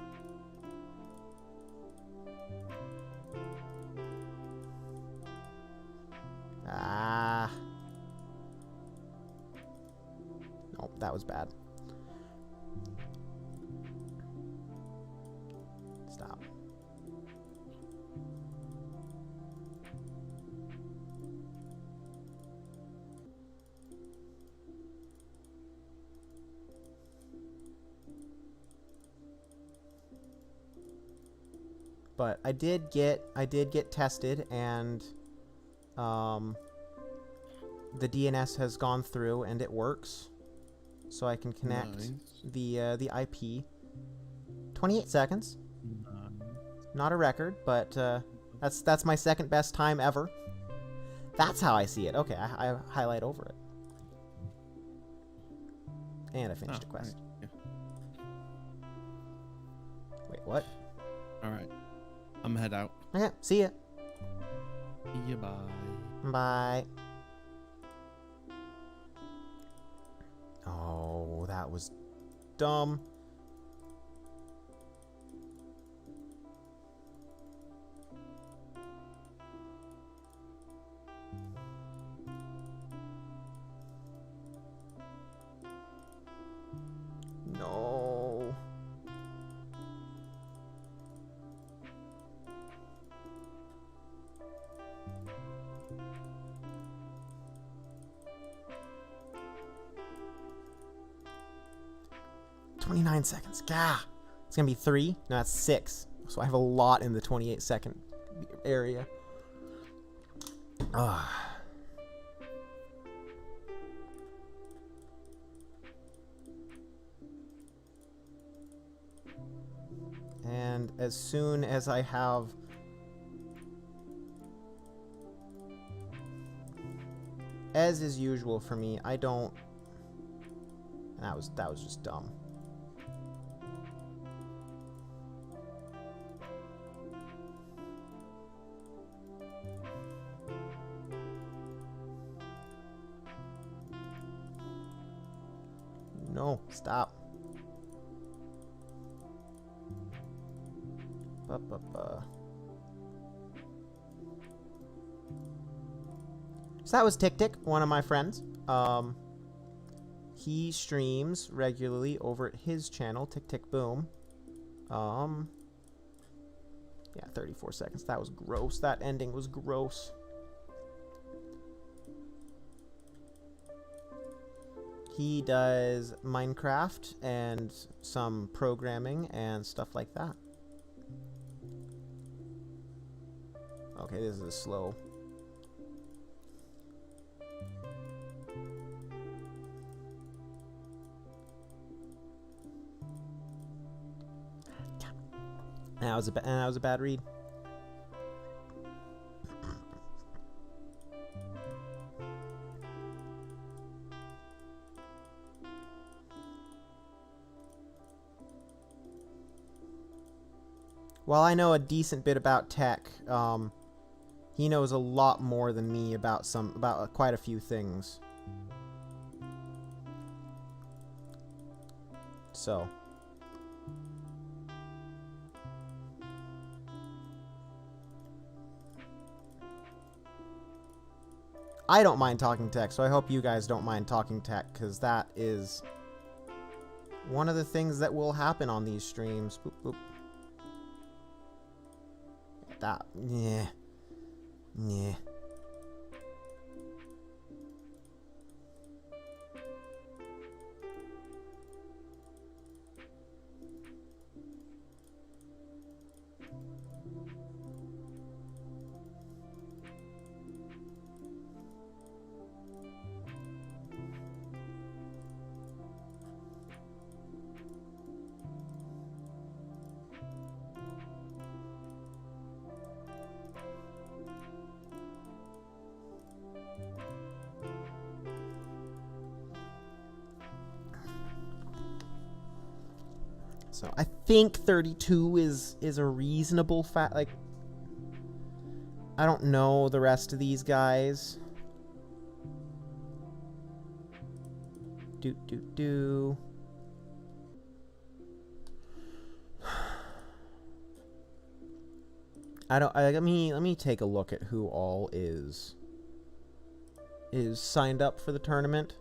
Nope, that was bad. Stop. But I did get tested, and the DNS has gone through and it works, so I can connect Nice. the IP. 28 seconds, not a record, but that's my second best time ever. That's how I see it. Okay, I highlight over it, and I finished a quest. Right. Yeah. Wait, what? All right. I'm head out. Okay, see ya. Yeah, bye. Bye. Oh, that was dumb. No. "29 seconds. Gah. It's gonna be 3. No, that's 6. So I have a lot in the 28-second area. Ah. And as soon as I have as is usual for me, I don't that was just dumb. No, stop. So that was Tick Tick, one of my friends. He streams regularly over at his channel, Tick Tick Boom. Yeah, 34 seconds. That was gross. That ending was gross. He does Minecraft and some programming and stuff like that. Okay, this is slow. That was a bad read. While I know a decent bit about tech, he knows a lot more than me about quite a few things. So. I don't mind talking tech, so I hope you guys don't mind talking tech, because that is one of the things that will happen on these streams. Boop, boop. That, yeah. Yeah. So I think 32 is a reasonable like, I don't know the rest of these guys. Let me take a look at who all is signed up for the tournament.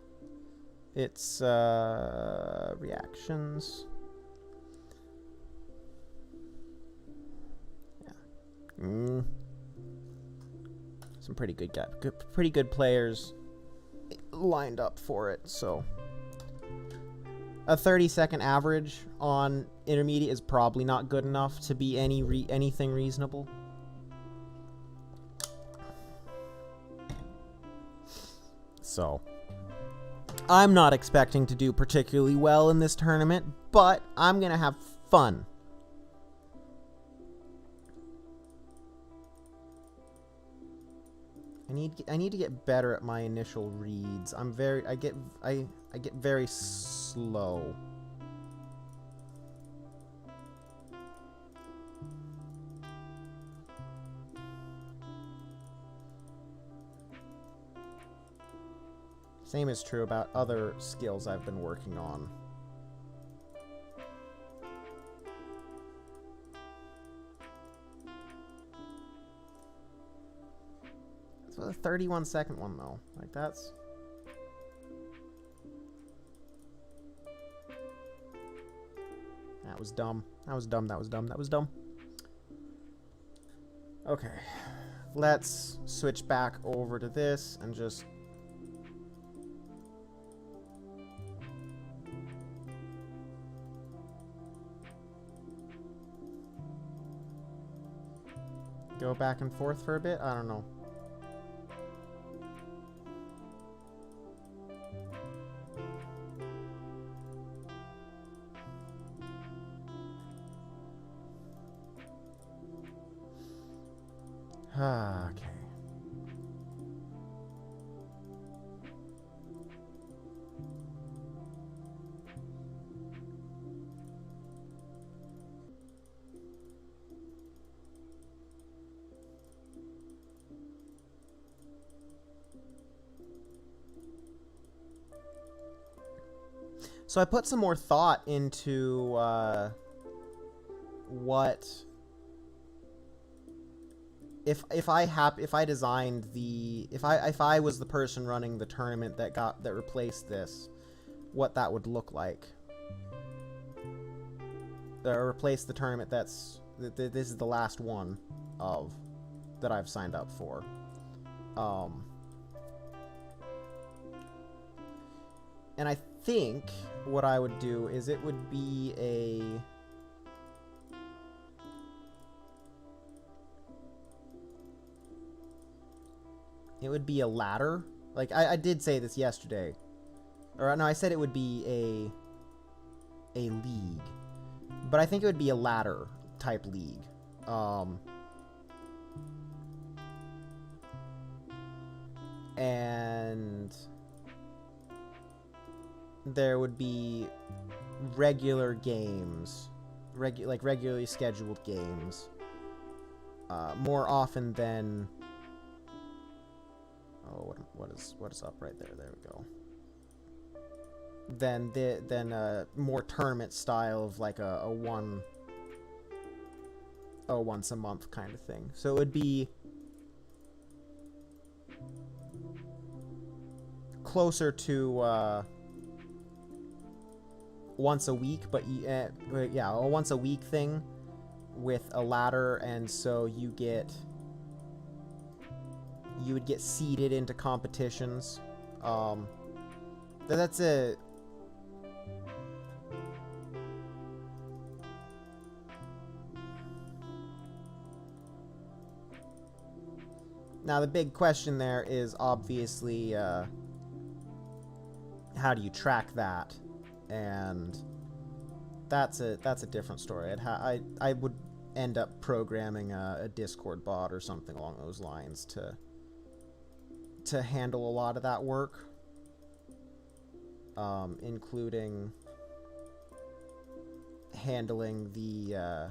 It's reactions. Some pretty good players lined up for it. So a 30-second average on intermediate is probably not good enough to be anything reasonable. So I'm not expecting to do particularly well in this tournament, but I'm gonna have fun. I need to get better at my initial reads. I get very slow. Same is true about other skills I've been working on. So the 31-second one, though. Like, that's... That was dumb. That was dumb, that was dumb, that was dumb. Okay. Let's switch back over to this and just... go back and forth for a bit? I don't know. Okay. So I put some more thought into what if I designed the if I was the person running the tournament that replaced this, what that would look like. Or replace the tournament this is the last one of that I've signed up for. And I think what I would do is it would be a ladder. Like, I did say this yesterday. Or, no, I said it would be a league. But I think it would be a ladder type league. And there would be regular games. Like, regularly scheduled games. More often than... Oh, what is up right there? There we go. Then a more tournament style of like a once a month kind of thing. So it would be closer to once a week, but yeah, a once a week thing with a ladder, and so you would get seeded into competitions. That's a... Now, the big question there is obviously, how do you track that? And that's a different story. I would end up programming a Discord bot or something along those lines to handle a lot of that work, including handling the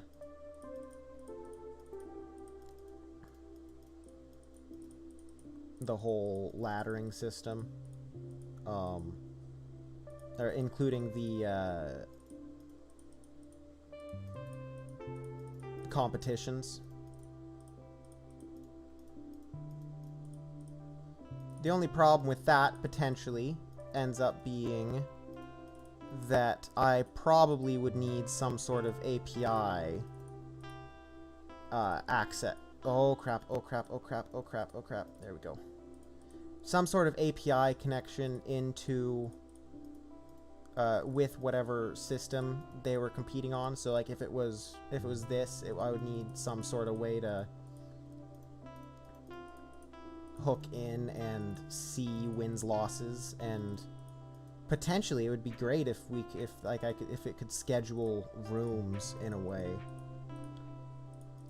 whole laddering system, or including the competitions. The only problem with that, potentially, ends up being that I probably would need some sort of API access. Oh crap, oh crap, oh crap, oh crap, oh crap. There we go. Some sort of API connection into with whatever system they were competing on. So like if it was this, I would need some sort of way to hook in and see wins losses, and potentially it would be great if it could schedule rooms in a way.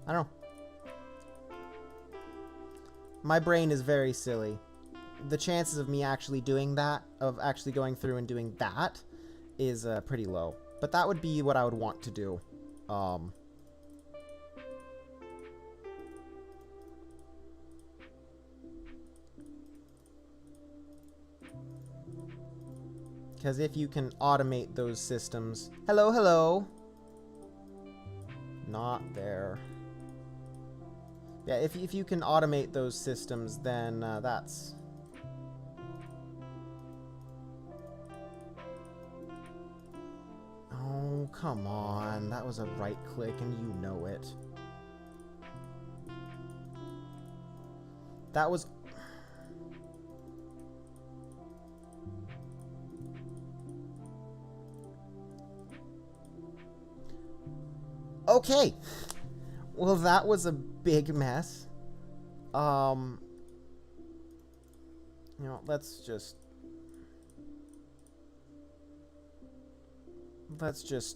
I don't know. My brain is very silly. The chances of me actually doing that, of actually going through and doing that, is pretty low. But that would be what I would want to do. Because if you can automate those systems... Hello, hello! Not there. Yeah, if you can automate those systems, then that's... Oh, come on. That was a right click and you know it. That was... Okay. Well, that was a big mess. You know, let's just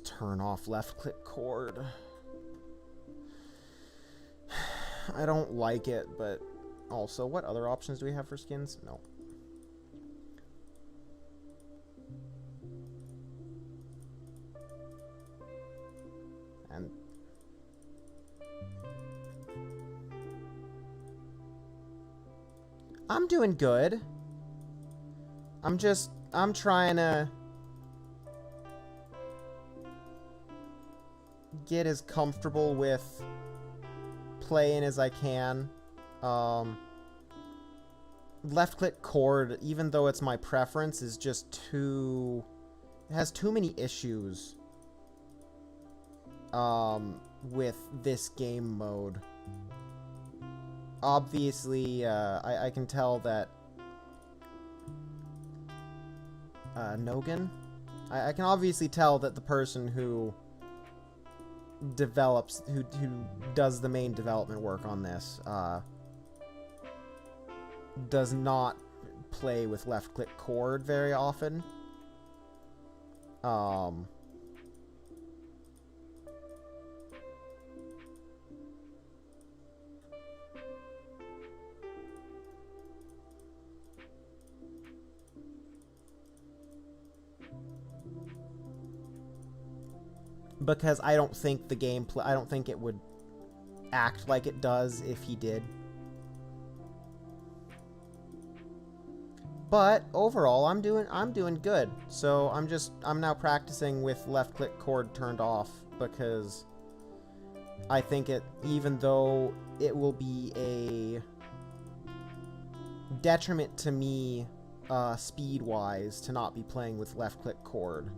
turn off left click cord. I don't like it, but also, what other options do we have for skins? No. And I'm doing good. I'm trying to get as comfortable with playing as I can. Left click cord, even though it's my preference, is just too... It has too many issues with this game mode. Obviously, I can tell that Nogan? I can obviously tell that the person who develops, who does the main development work on this, does not play with left-click cord very often. Because I don't think the gameplay, I don't think it would act like it does if he did. But overall, I'm doing good. So I'm now practicing with left click cord turned off because I think it, even though it will be a detriment to me speed wise to not be playing with left click cord,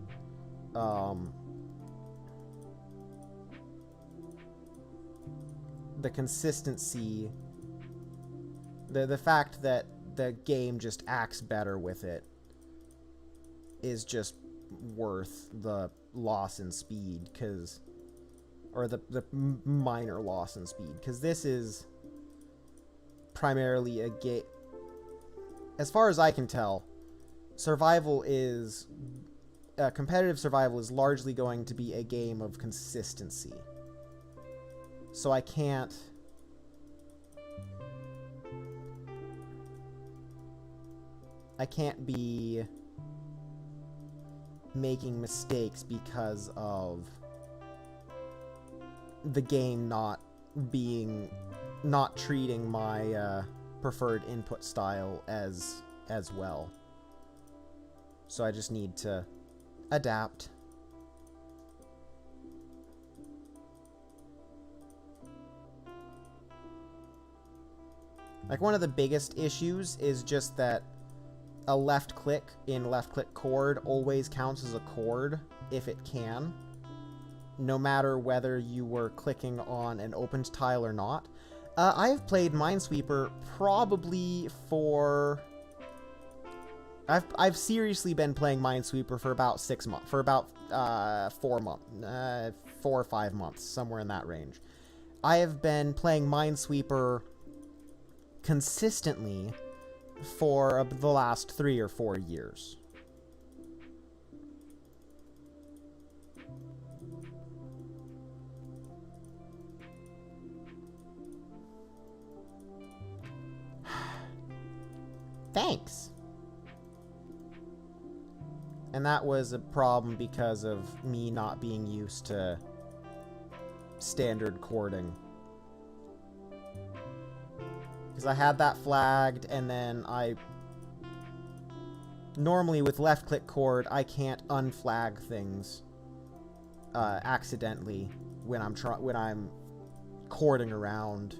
the consistency, the fact that the game just acts better with it is just worth the loss in speed, because, or the minor loss in speed, because this is primarily a game, as far as I can tell, survival is, competitive survival is largely going to be a game of consistency. So I can't be making mistakes because of the game not treating my preferred input style as well. So I just need to adapt. Like, one of the biggest issues is just that a left click in left click cord always counts as a chord if it can, no matter whether you were clicking on an opened tile or not. I've played Minesweeper probably for... I've seriously been playing Minesweeper for about 6 months, for about 4 months, 4 or 5 months, somewhere in that range. I have been playing Minesweeper consistently for the last 3 or 4 years. Thanks. And that was a problem because of me not being used to standard chording. Because I had that flagged, and then I normally with left-click chord, I can't unflag things accidentally when I'm chording around.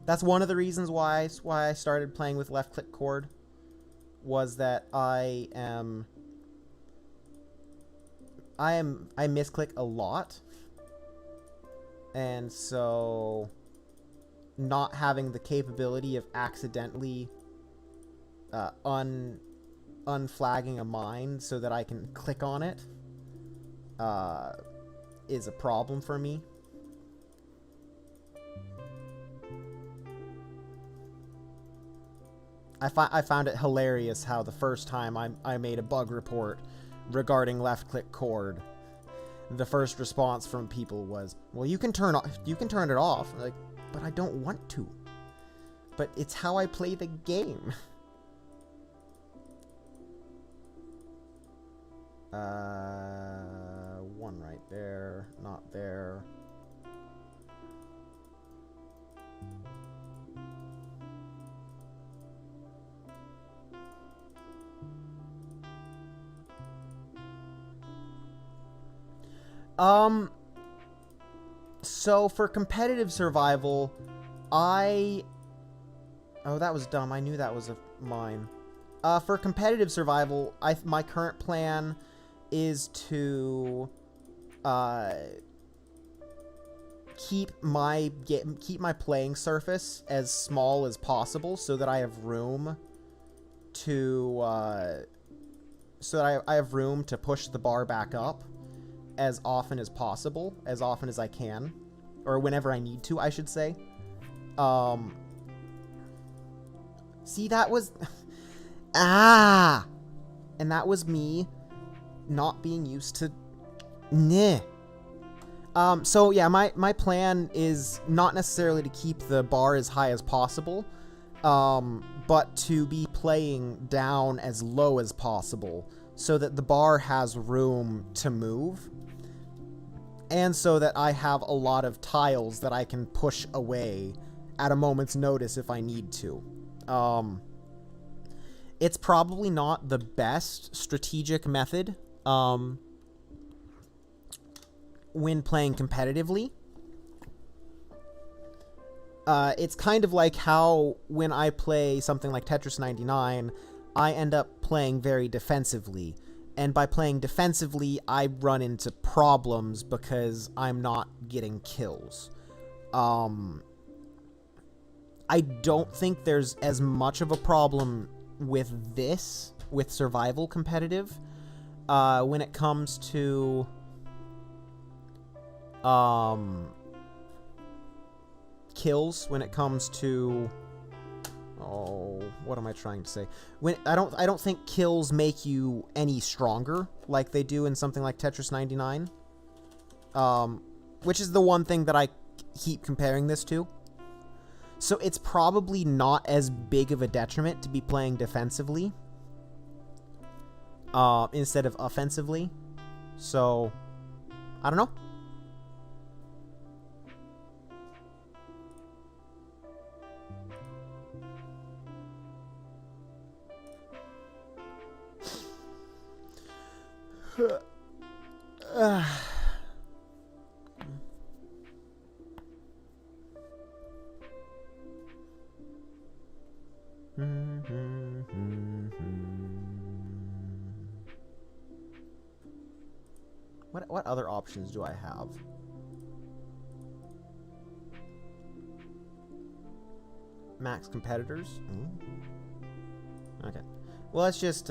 That's one of the reasons why I started playing with left-click chord, was that I misclick a lot, and so not having the capability of accidentally unflagging a mine so that I can click on it is a problem for me. I found it hilarious how the first time I made a bug report regarding left-click chord, the first response from people was, "Well, you can turn it off." Like, but I don't want to. But it's how I play the game. One right there, not there. So for competitive survival, oh, that was dumb. I knew that was a mine. For competitive survival, my current plan is to keep my playing surface as small as possible so that I have room to push the bar back up as often as possible, as often as I can, or whenever I need to, I should say. See, that was and that was me not being used to so yeah, my plan is not necessarily to keep the bar as high as possible, but to be playing down as low as possible so that the bar has room to move, and so that I have a lot of tiles that I can push away at a moment's notice if I need to. It's probably not the best strategic method when playing competitively. It's kind of like how when I play something like Tetris 99, I end up playing very defensively. And by playing defensively, I run into problems because I'm not getting kills. I don't think there's as much of a problem with this, with survival competitive, when it comes to kills, when it comes to what am I trying to say? I don't think kills make you any stronger like they do in something like Tetris 99. Which is the one thing that I keep comparing this to. So it's probably not as big of a detriment to be playing defensively instead of offensively. So I don't know. What other options do I have? Max competitors? Okay. Well, let's just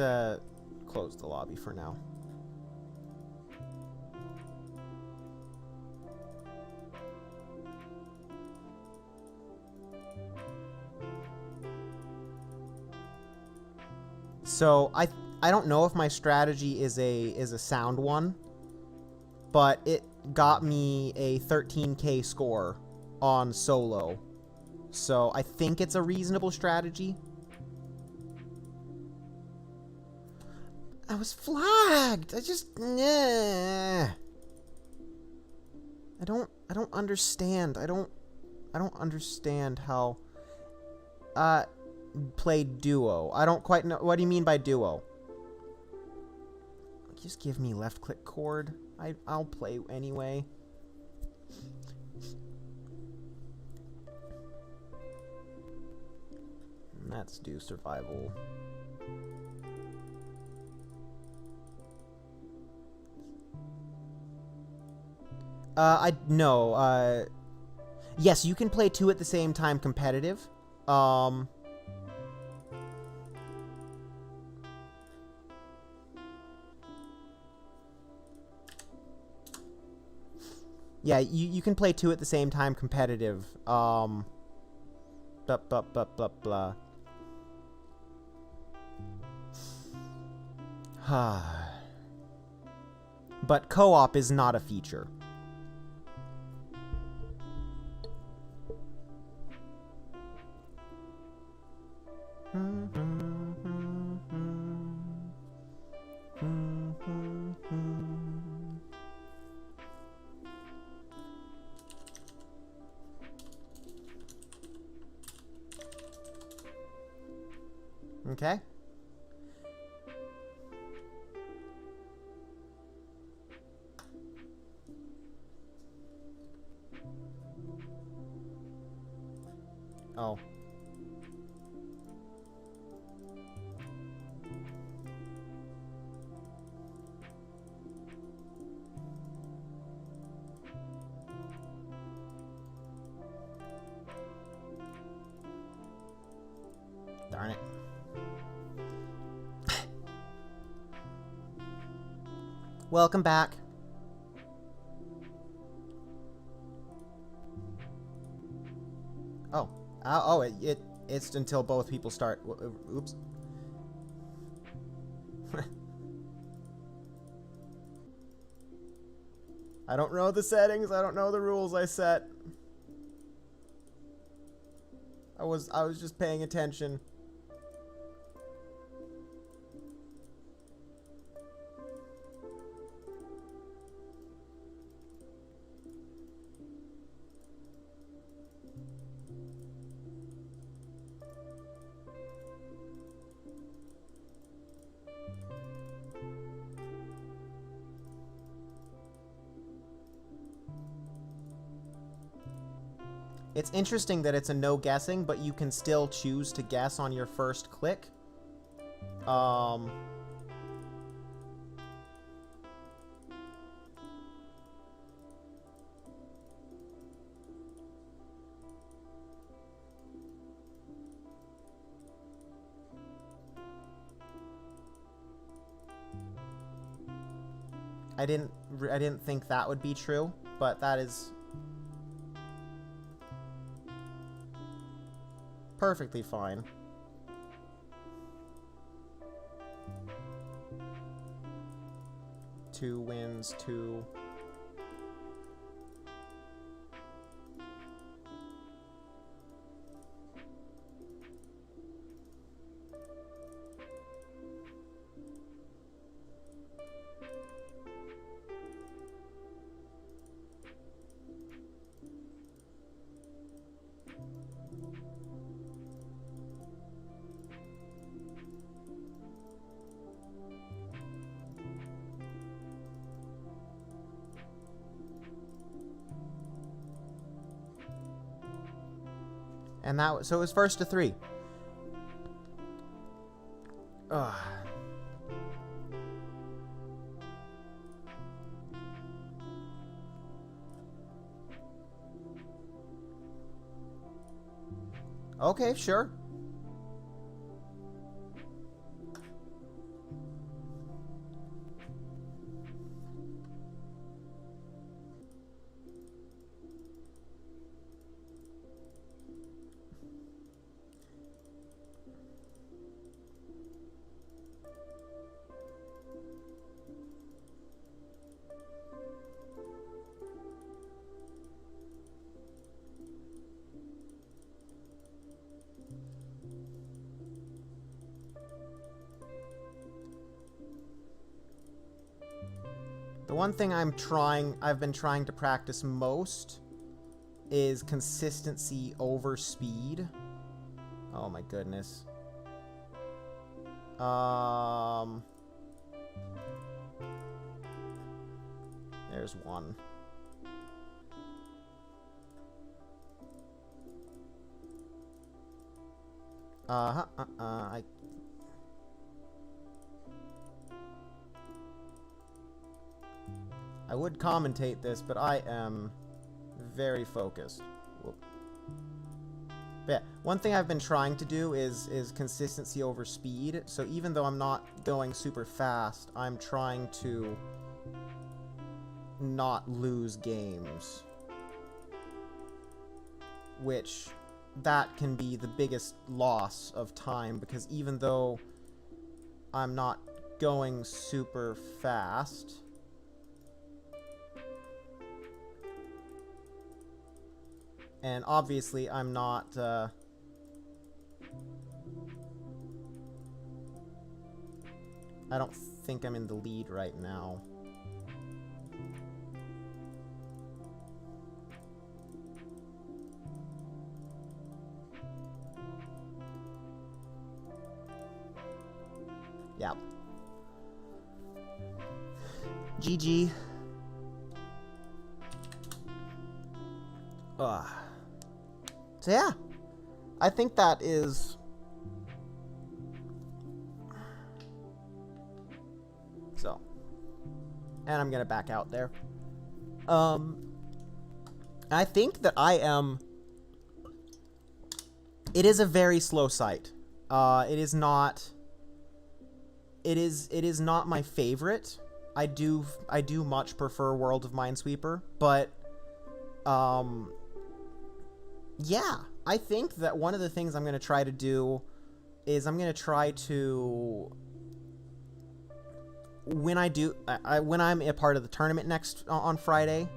close the lobby for now. So I don't know if my strategy is a sound one, but it got me a 13k score on solo. So I think it's a reasonable strategy. I was flagged. I don't understand. I don't understand how Play duo. I don't quite know. What do you mean by duo? Just give me left click chord. I'll play anyway. Let's do survival. Yes, you can play two at the same time competitive. Yeah, you can play two at the same time competitive. Blah, blah, blah, blah, blah. But co-op is not a feature. Okay. Oh. Darn it. Welcome back. Oh. It's until both people start. Oops. I don't know the settings. I don't know the rules I set. I was just paying attention. It's interesting that it's a no guessing, but you can still choose to guess on your first click. I didn't think that would be true, but that is perfectly fine. Two wins, two. And that, so it was first to three. Ugh. Okay, sure. The one thing I've been trying to practice most is consistency over speed. Oh my goodness. There's one. I would commentate this, but I am very focused. Whoop. But yeah, one thing I've been trying to do is consistency over speed. So even though I'm not going super fast, I'm trying to not lose games. Which, that can be the biggest loss of time, because even though I'm not going super fast, and obviously I'm not I don't think I'm in the lead right now. Yeah. GG. So yeah, I think that is... So. And I'm gonna back out there. I think that I am... It is a very slow site. It is not... It is not my favorite. I do much prefer World of Minesweeper, but yeah, I think that one of the things I'm going to try to do is I'm going to try to, when when I'm a part of the tournament next on Friday,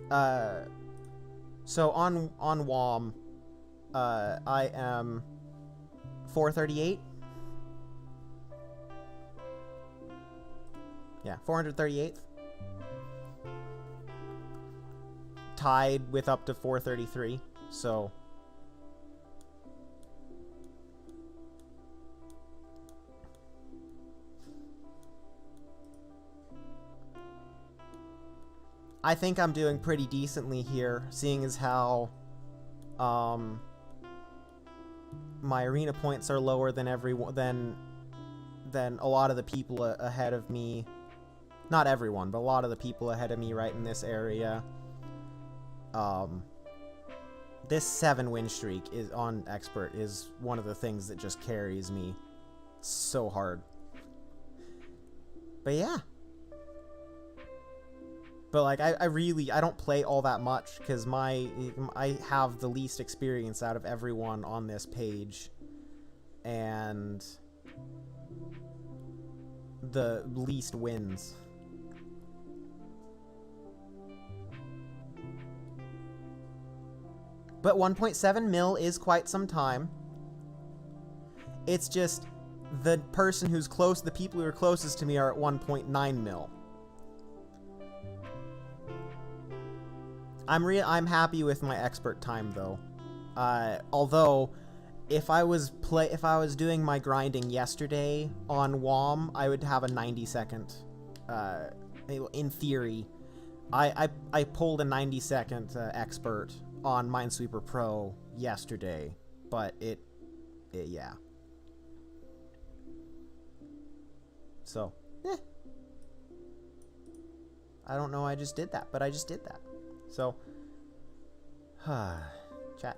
so on WOM, I am 438. Yeah, 438th. Tied with up to 433, so... I think I'm doing pretty decently here, seeing as how my arena points are lower than than a lot of the people ahead of me. Not everyone, but a lot of the people ahead of me right in this area. This 7-win streak is on Expert is one of the things that just carries me so hard. But yeah. But like, I don't play all that much because I have the least experience out of everyone on this page. And the least wins. But 1.7 mil is quite some time. It's just the person who's close, the people who are closest to me are at 1.9 mil. I'm happy with my expert time though. Although if I was doing my grinding yesterday on WOM, I would have a 90-second. In theory, I pulled a 90-second expert on Minesweeper Pro yesterday, but it yeah. So, I don't know. I just did that, but I just did that. So, chat.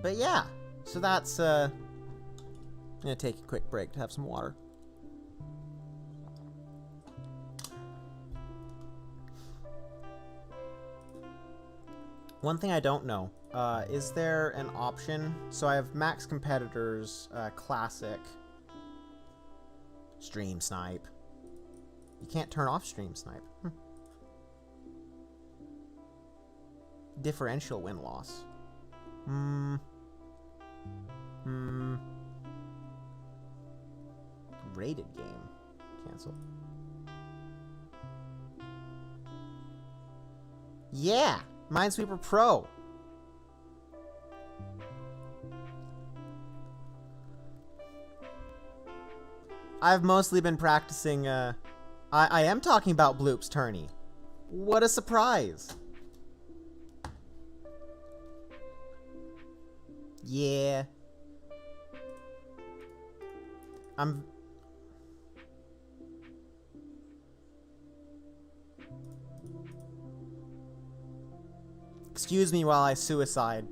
But yeah, so that's, I'm gonna take a quick break to have some water. One thing I don't know, is there an option? So I have max competitors, classic, stream snipe. You can't turn off stream snipe. Differential win-loss. rated game. Cancel. Yeah! Minesweeper Pro! I've mostly been practicing, I am talking about Bloop's Tourney. What a surprise! Yeah. Excuse me while I suicide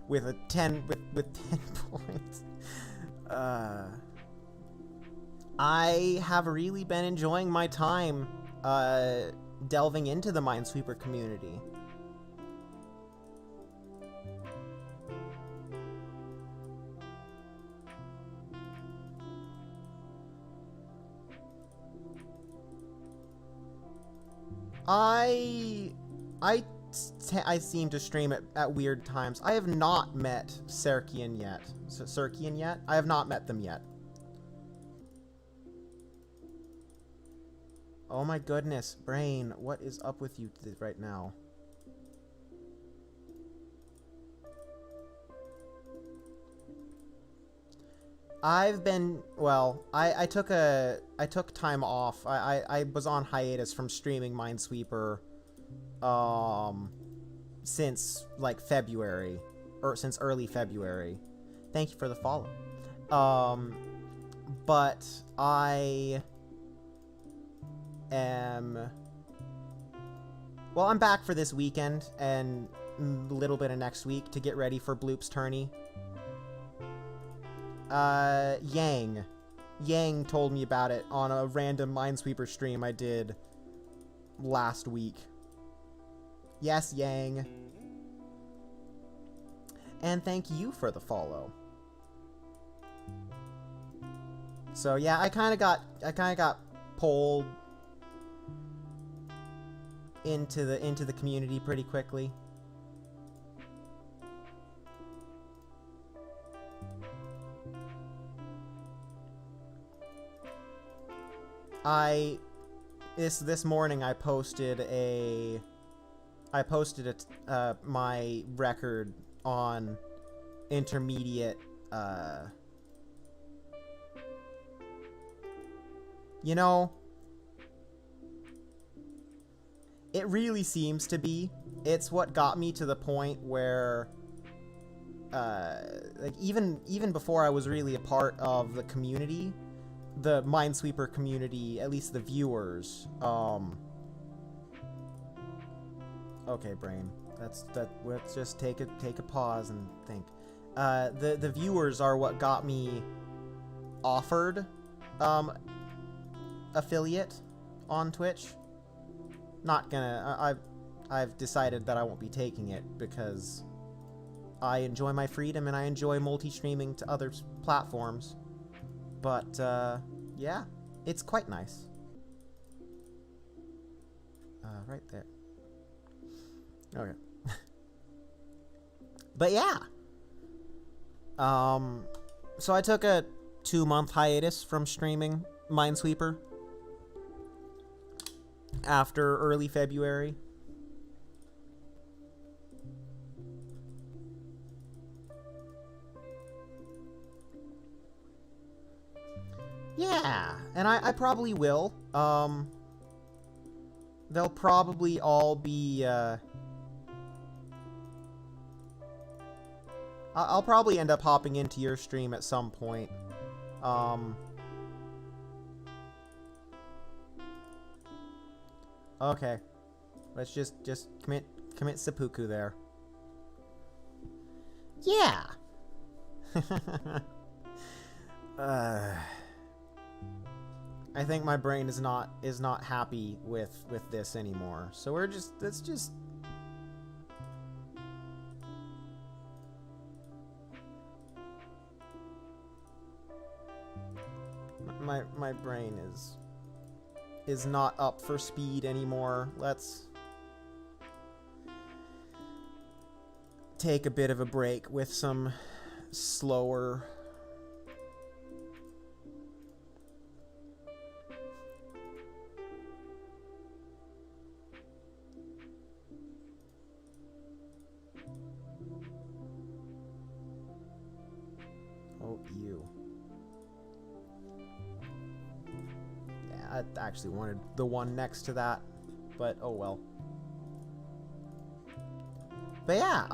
with a 10 with 10 points. I have really been enjoying my time delving into the Minesweeper community. I seem to stream at weird times. I have not met Serkian yet. Serkian yet? I have not met them yet. Oh my goodness, Brain, what is up with you right now? I've been, well, I took time off. I was on hiatus from streaming Minesweeper since like February, or since early February. Thank you for the follow. But I am, well, I'm back for this weekend and a little bit of next week to get ready for Bloop's Tourney. Yang told me about it on a random Minesweeper stream I did last week. Yes, Yang. And thank you for the follow. So yeah, I kind of got pulled into the community pretty quickly. This morning I posted my record on intermediate, you know, it really seems to be. It's what got me to the point where, like, even before I was really a part of the community, the Minesweeper community, at least the viewers, okay, Brain, let's just take a pause and think. The viewers are what got me offered, affiliate on Twitch. Not gonna, I've decided that I won't be taking it because I enjoy my freedom and I enjoy multi-streaming to other platforms. But, yeah, it's quite nice. Right there. Okay. But yeah. So I took a 2-month hiatus from streaming Minesweeper after early February. Yeah, and I probably will. They'll probably all be, I'll probably end up hopping into your stream at some point. Okay. Let's just commit seppuku there. Yeah! I think my brain is not happy with this anymore. So let's just my brain is not up for speed anymore. Let's take a bit of a break with some slower I actually wanted the one next to that, but oh well. But yeah,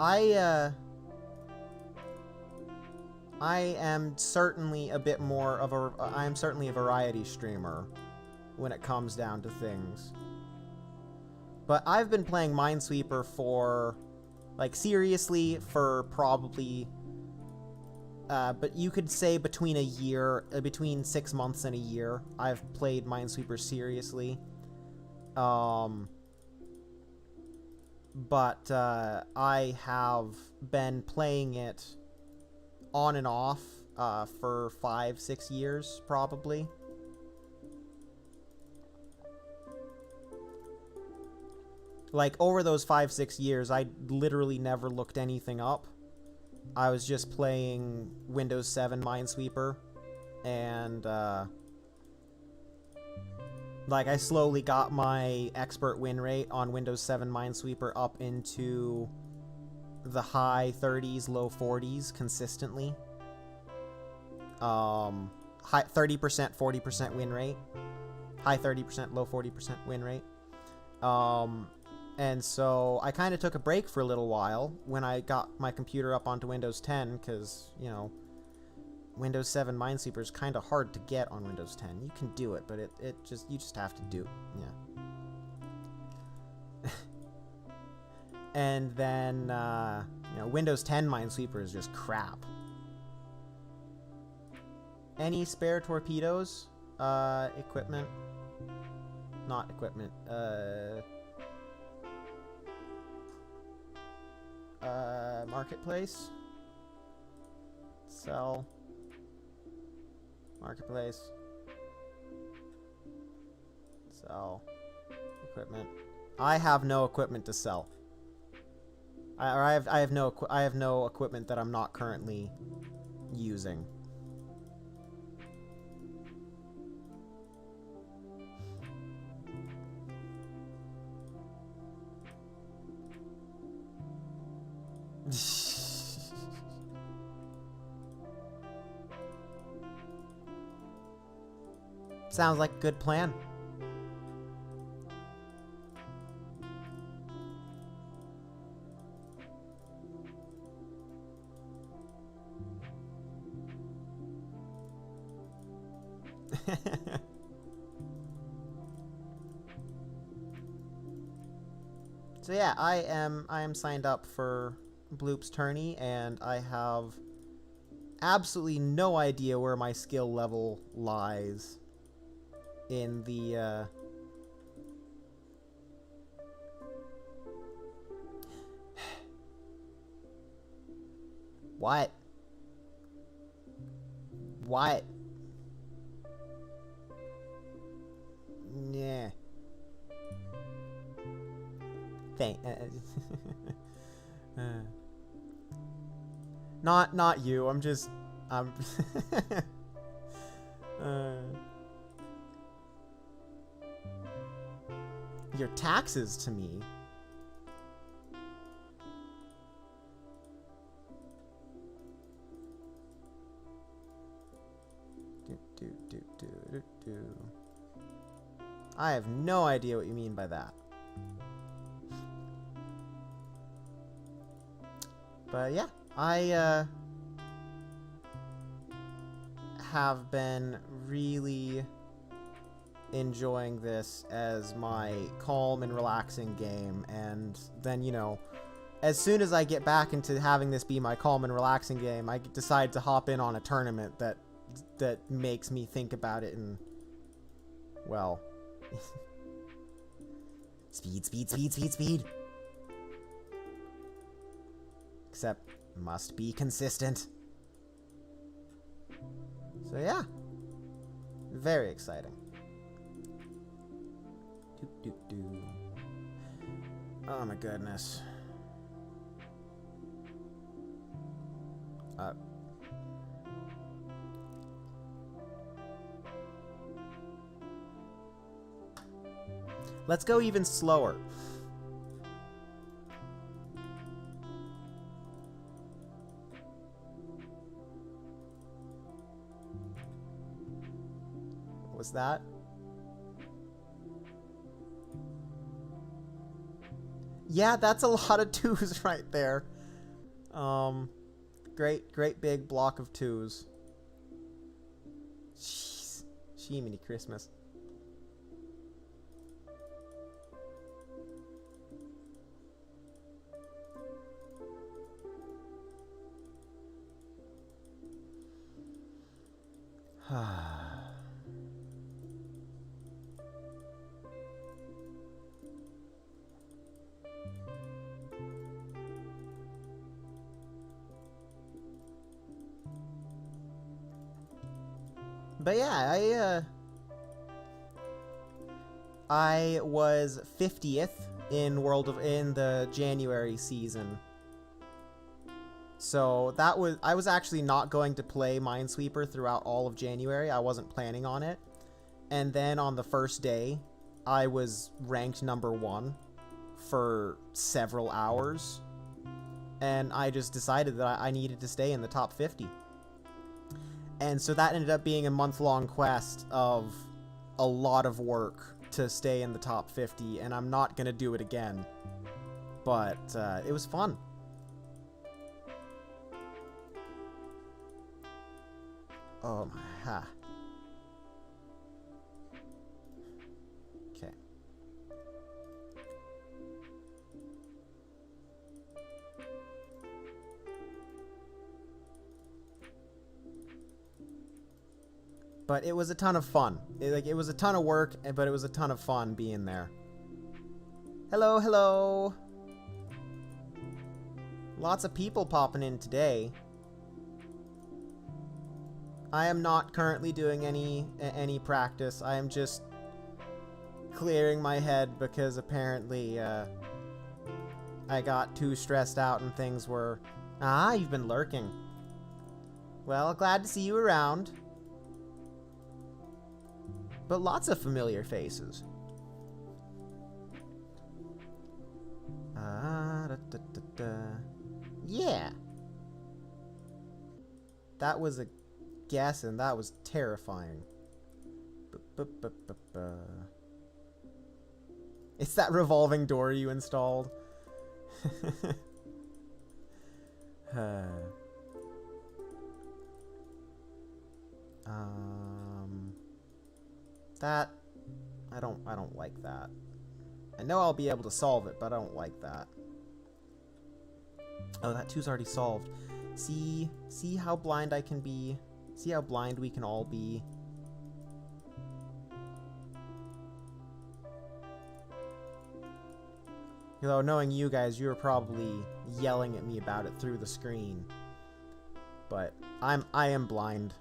I am certainly a bit more of a... I am certainly a variety streamer when it comes down to things. But I've been playing Minesweeper for, like, seriously, for probably... but you could say between a year, between 6 months and a year, I've played Minesweeper seriously. But I have been playing it on and off for 5-6 years, probably. Like, over those 5-6 years, I literally never looked anything up. I was just playing Windows 7 Minesweeper, and, like, I slowly got my expert win rate on Windows 7 Minesweeper up into the high 30s, low 40s consistently. High 30%, 40% win rate. High 30%, low 40% win rate. And so I kind of took a break for a little while when I got my computer up onto Windows 10, because, you know, Windows 7 Minesweeper is kind of hard to get on Windows 10. You can do it, but you just have to do, yeah. And then, you know, Windows 10 Minesweeper is just crap. Any spare torpedoes? Equipment? Not equipment. Marketplace. Sell. Marketplace. Sell. Equipment. I have no equipment to sell. I have no equipment that I'm not currently using. Sounds like a good plan. So yeah, I am signed up for Bloop's Tourney, and I have absolutely no idea where my skill level lies in the What? What? Yeah. Not you. I'm just your taxes to me. I have no idea what you mean by that. But yeah, I have been really enjoying this as my calm and relaxing game, and then, you know, as soon as I get back into having this be my calm and relaxing game, I decide to hop in on a tournament that makes me think about it and, well, speed. Except, must be consistent. So yeah, very exciting. Oh my goodness. Let's go even slower. What was that? Yeah, that's a lot of 2s right there. Great big block of 2s. Jeez. Shemini Christmas. But yeah, I was 50th in the January season. So I was actually not going to play Minesweeper throughout all of January. I wasn't planning on it. And then on the first day, I was ranked #1 for several hours. And I just decided that I needed to stay in the top 50. And so that ended up being a month-long quest of a lot of work to stay in the top 50, and I'm not going to do it again. But it was fun. Oh my, ha. Okay. But it was a ton of fun. It was a ton of work, but it was a ton of fun being there. Hello, hello. Lots of people popping in today. I am not currently doing any practice. I am just clearing my head because apparently I got too stressed out and things were... Ah, you've been lurking. Well, glad to see you around. But lots of familiar faces. Yeah. That was a guess, and that was terrifying. It's that revolving door you installed. That I don't like that. I know I'll be able to solve it, but I don't like that. Oh, that 2's already solved. See how blind I can be? See how blind we can all be? Although knowing you guys, you were probably yelling at me about it through the screen. But I am blind.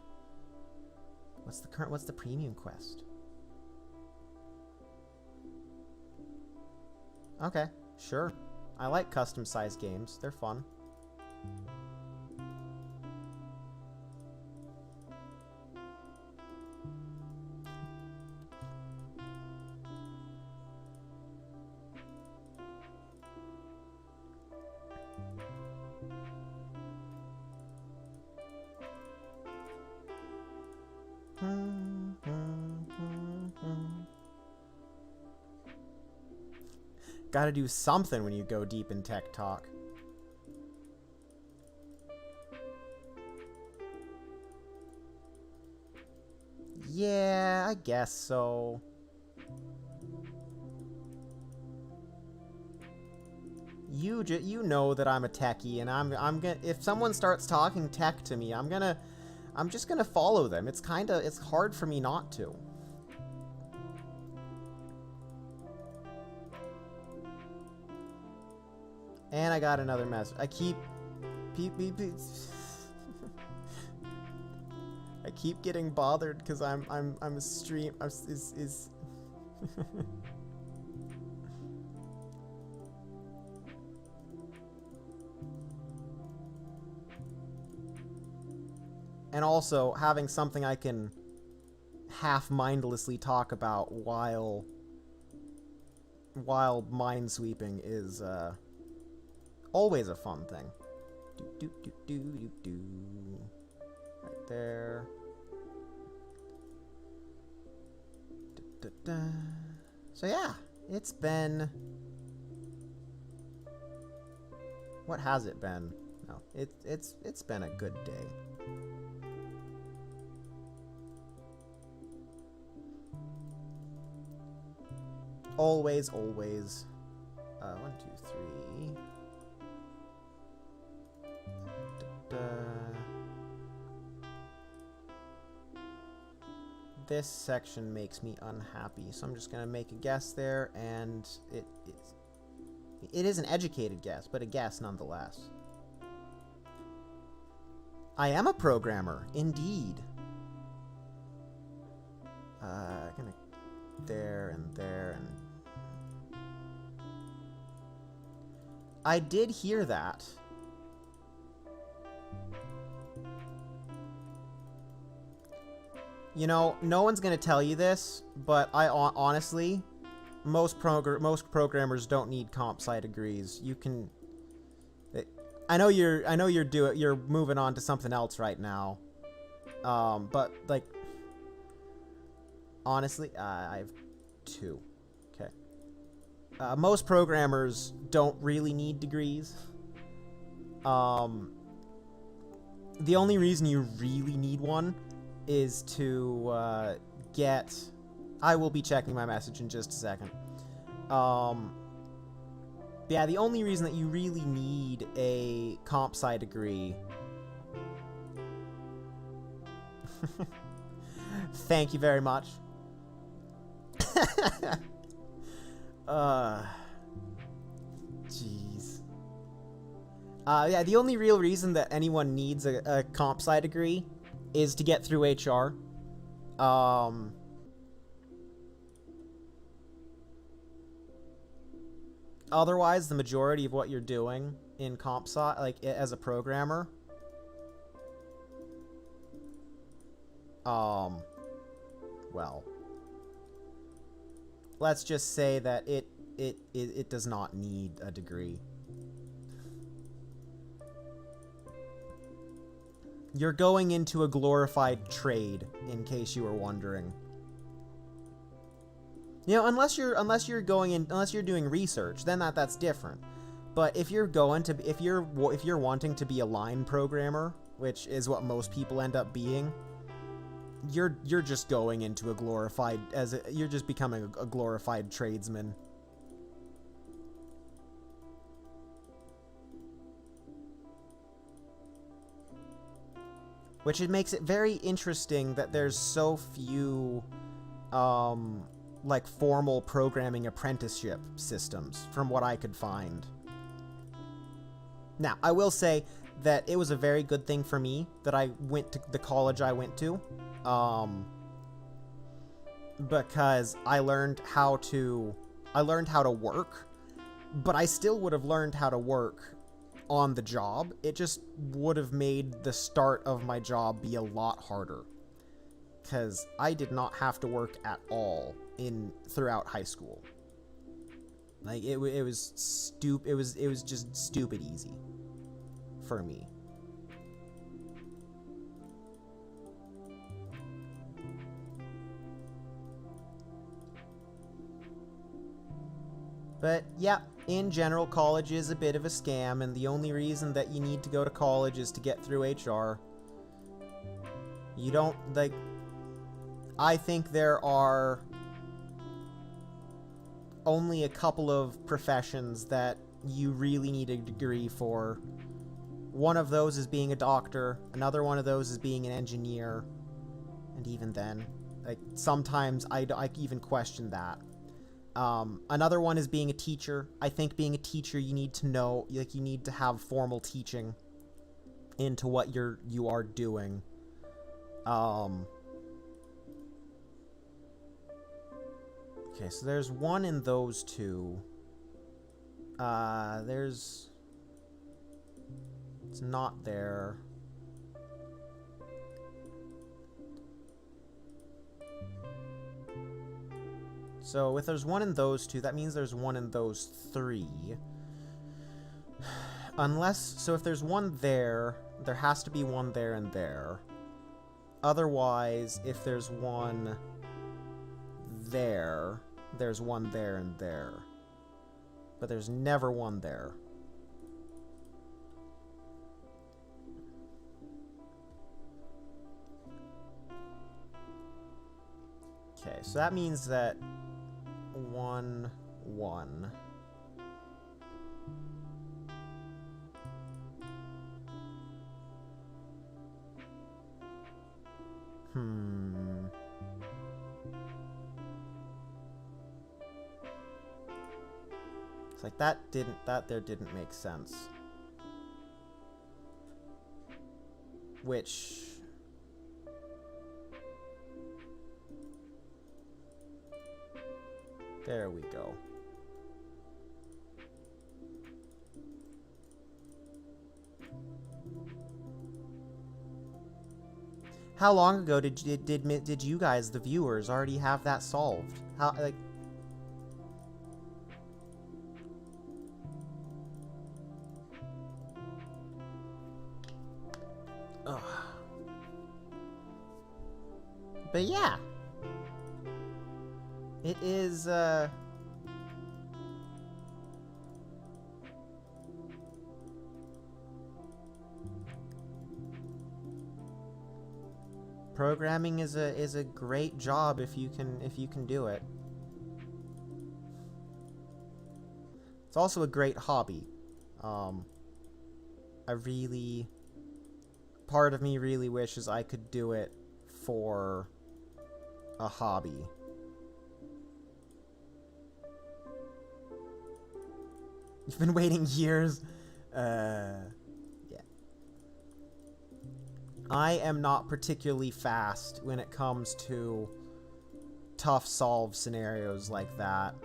What's the premium quest? Okay, sure. I like custom-sized games. They're fun. Gotta do something when you go deep in tech talk. Yeah, I guess so. You know that I'm a techie, and I'm gonna, if someone starts talking tech to me, I'm just gonna follow them. It's hard for me not to. And I got another message. I keep I keep getting bothered because I'm a stream is And also having something I can half mindlessly talk about while minesweeping is always a fun thing. Right there. So yeah, it's been What has it been? No, it's been a good day. Always, always. 1, 2, 3. This section makes me unhappy, so I'm just gonna make a guess there, and it is an educated guess, but a guess nonetheless. I am a programmer, indeed. Gonna there and there and I did hear that. You know, no one's gonna tell you this, but I honestly, most programmers don't need comp sci degrees. You can. I know you're moving on to something else right now. But like, honestly, I have 2. Okay. Most programmers don't really need degrees. The only reason you really need one is to get... I will be checking my message in just a second. Yeah, the only reason that you really need a comp sci degree... Thank you very much. Jeez. Yeah, the only real reason that anyone needs a comp sci degree is to get through HR. Otherwise, the majority of what you're doing in comp sci, like as a programmer, well, let's just say that it does not need a degree. You're going into a glorified trade, in case you were wondering. You know, unless you're doing research, then that's different. But if you're wanting to be a line programmer, which is what most people end up being, you're just going into a glorified you're just becoming a glorified tradesman. Which it makes it very interesting that there's so few like formal programming apprenticeship systems from what I could find. Now, I will say that it was a very good thing for me that I went to the college I went to, because I learned how to work, but I still would have learned how to work on the job. It just would have made the start of my job be a lot harder, because I did not have to work at all throughout high school. Like it was just stupid easy for me. But yeah, in general, college is a bit of a scam, and the only reason that you need to go to college is to get through HR. You don't, like... I think there are only a couple of professions that you really need a degree for. One of those is being a doctor, another one of those is being an engineer, and even then, like, sometimes I even question that. Another one is being a teacher. I think being a teacher, you need to know, like, you need to have formal teaching into what you are doing. Okay, so there's one in those 2. It's not there. So if there's one in those 2, that means there's one in those 3. So if there's one there, there has to be one there and there. Otherwise, if there's one there, there's one there and there. But there's never one there. Okay, so that means that 1, 1. It's like that didn't make sense. Which there we go. How long ago did you guys, the viewers, already have that solved? How, like... Ugh. But yeah. It is, programming is a great job if you can do it. It's also a great hobby. Part of me really wishes I could do it for a hobby. You've been waiting years. Yeah. I am not particularly fast when it comes to tough solve scenarios like that.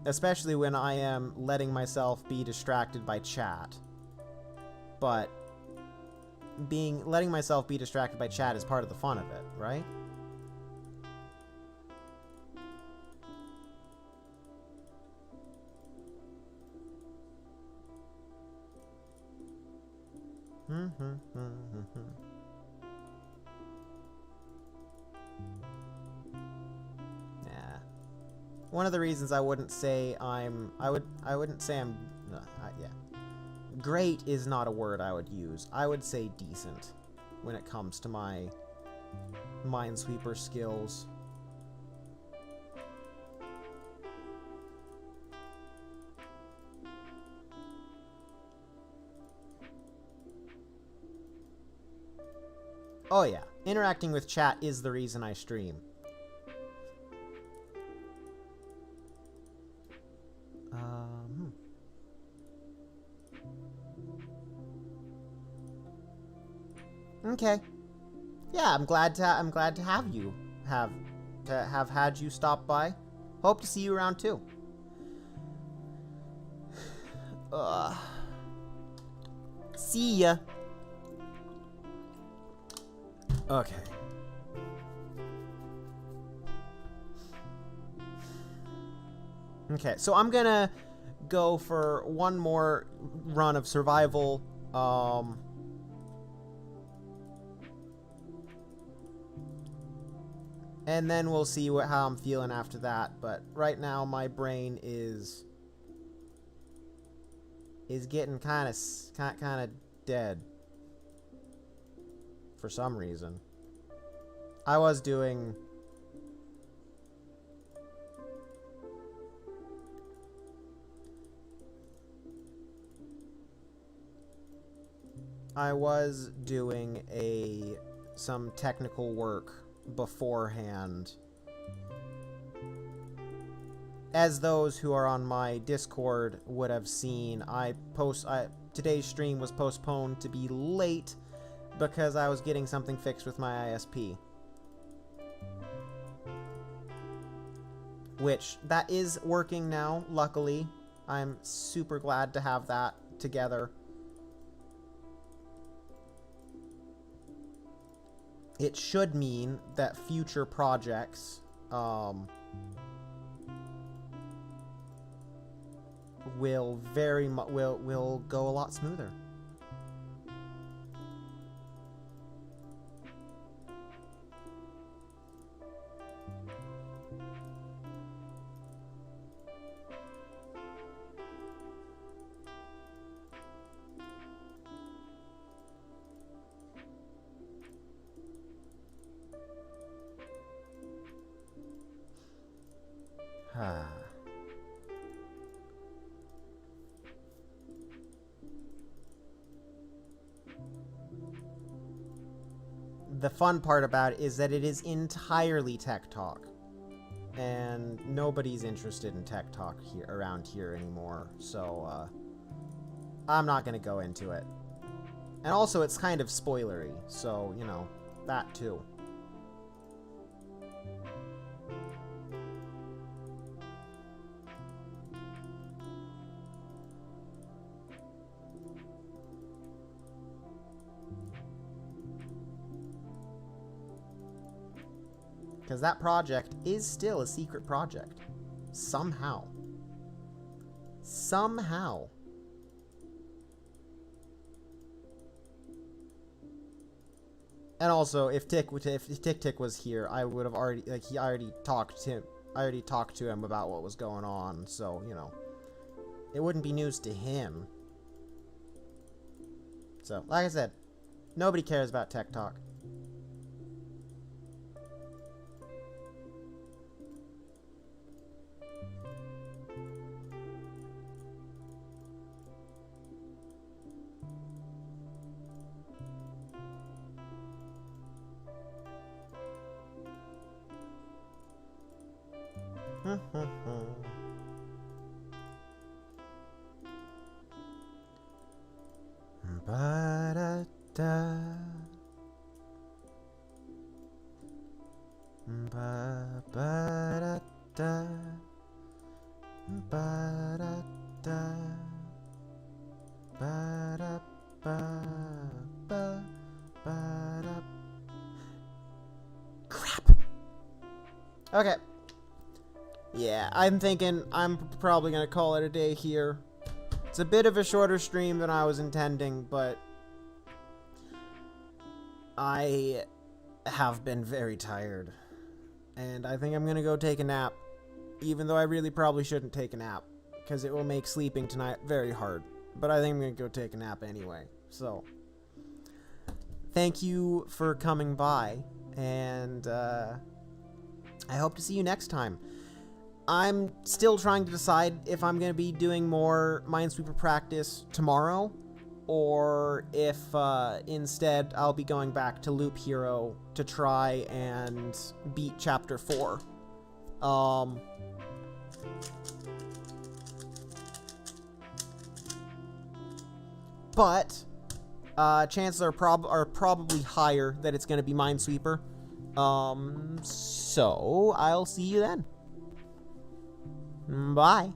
Especially when I am letting myself be distracted by chat. But letting myself be distracted by chat is part of the fun of it, right? Yeah. One of the reasons I wouldn't say I wouldn't say I'm yeah. Great is not a word I would use. I would say decent when it comes to my Minesweeper skills. Oh yeah, interacting with chat is the reason I stream. Okay. Yeah, I'm glad to have had you stop by. Hope to see you around too. See ya. Okay. Okay, so I'm gonna go for one more run of survival. And then we'll see how I'm feeling after that. But right now, my brain is getting kind of dead for some reason. I was doing some technical work beforehand. As those who are on my Discord would have seen, today's stream was postponed to be late because I was getting something fixed with my ISP. Which, that is working now, luckily. I'm super glad to have that together. It should mean that future projects will go a lot smoother. The fun part about it is that it is entirely tech talk. And nobody's interested in tech talk here around here anymore, so I'm not gonna go into it. And also, it's kind of spoilery, so, you know, that too. Because that project is still a secret project. Somehow. Somehow. And also, if Tick was here, I would have already, like, I already talked to him about what was going on, so, you know, it wouldn't be news to him. So, like I said, nobody cares about tech talk. Ba-da-da. Ba-ba-da-da. Ba-da-da. Ba-da-ba. Ba-da. Crap. Okay. Yeah, I'm thinking I'm probably gonna call it a day here. It's a bit of a shorter stream than I was intending, but I have been very tired. And I think I'm gonna go take a nap, even though I really probably shouldn't take a nap, because it will make sleeping tonight very hard. But I think I'm gonna go take a nap anyway. So, thank you for coming by, and I hope to see you next time. I'm still trying to decide if I'm going to be doing more Minesweeper practice tomorrow, or if instead I'll be going back to Loop Hero to try and beat Chapter 4. But chances are probably higher that it's going to be Minesweeper. So I'll see you then. Bye.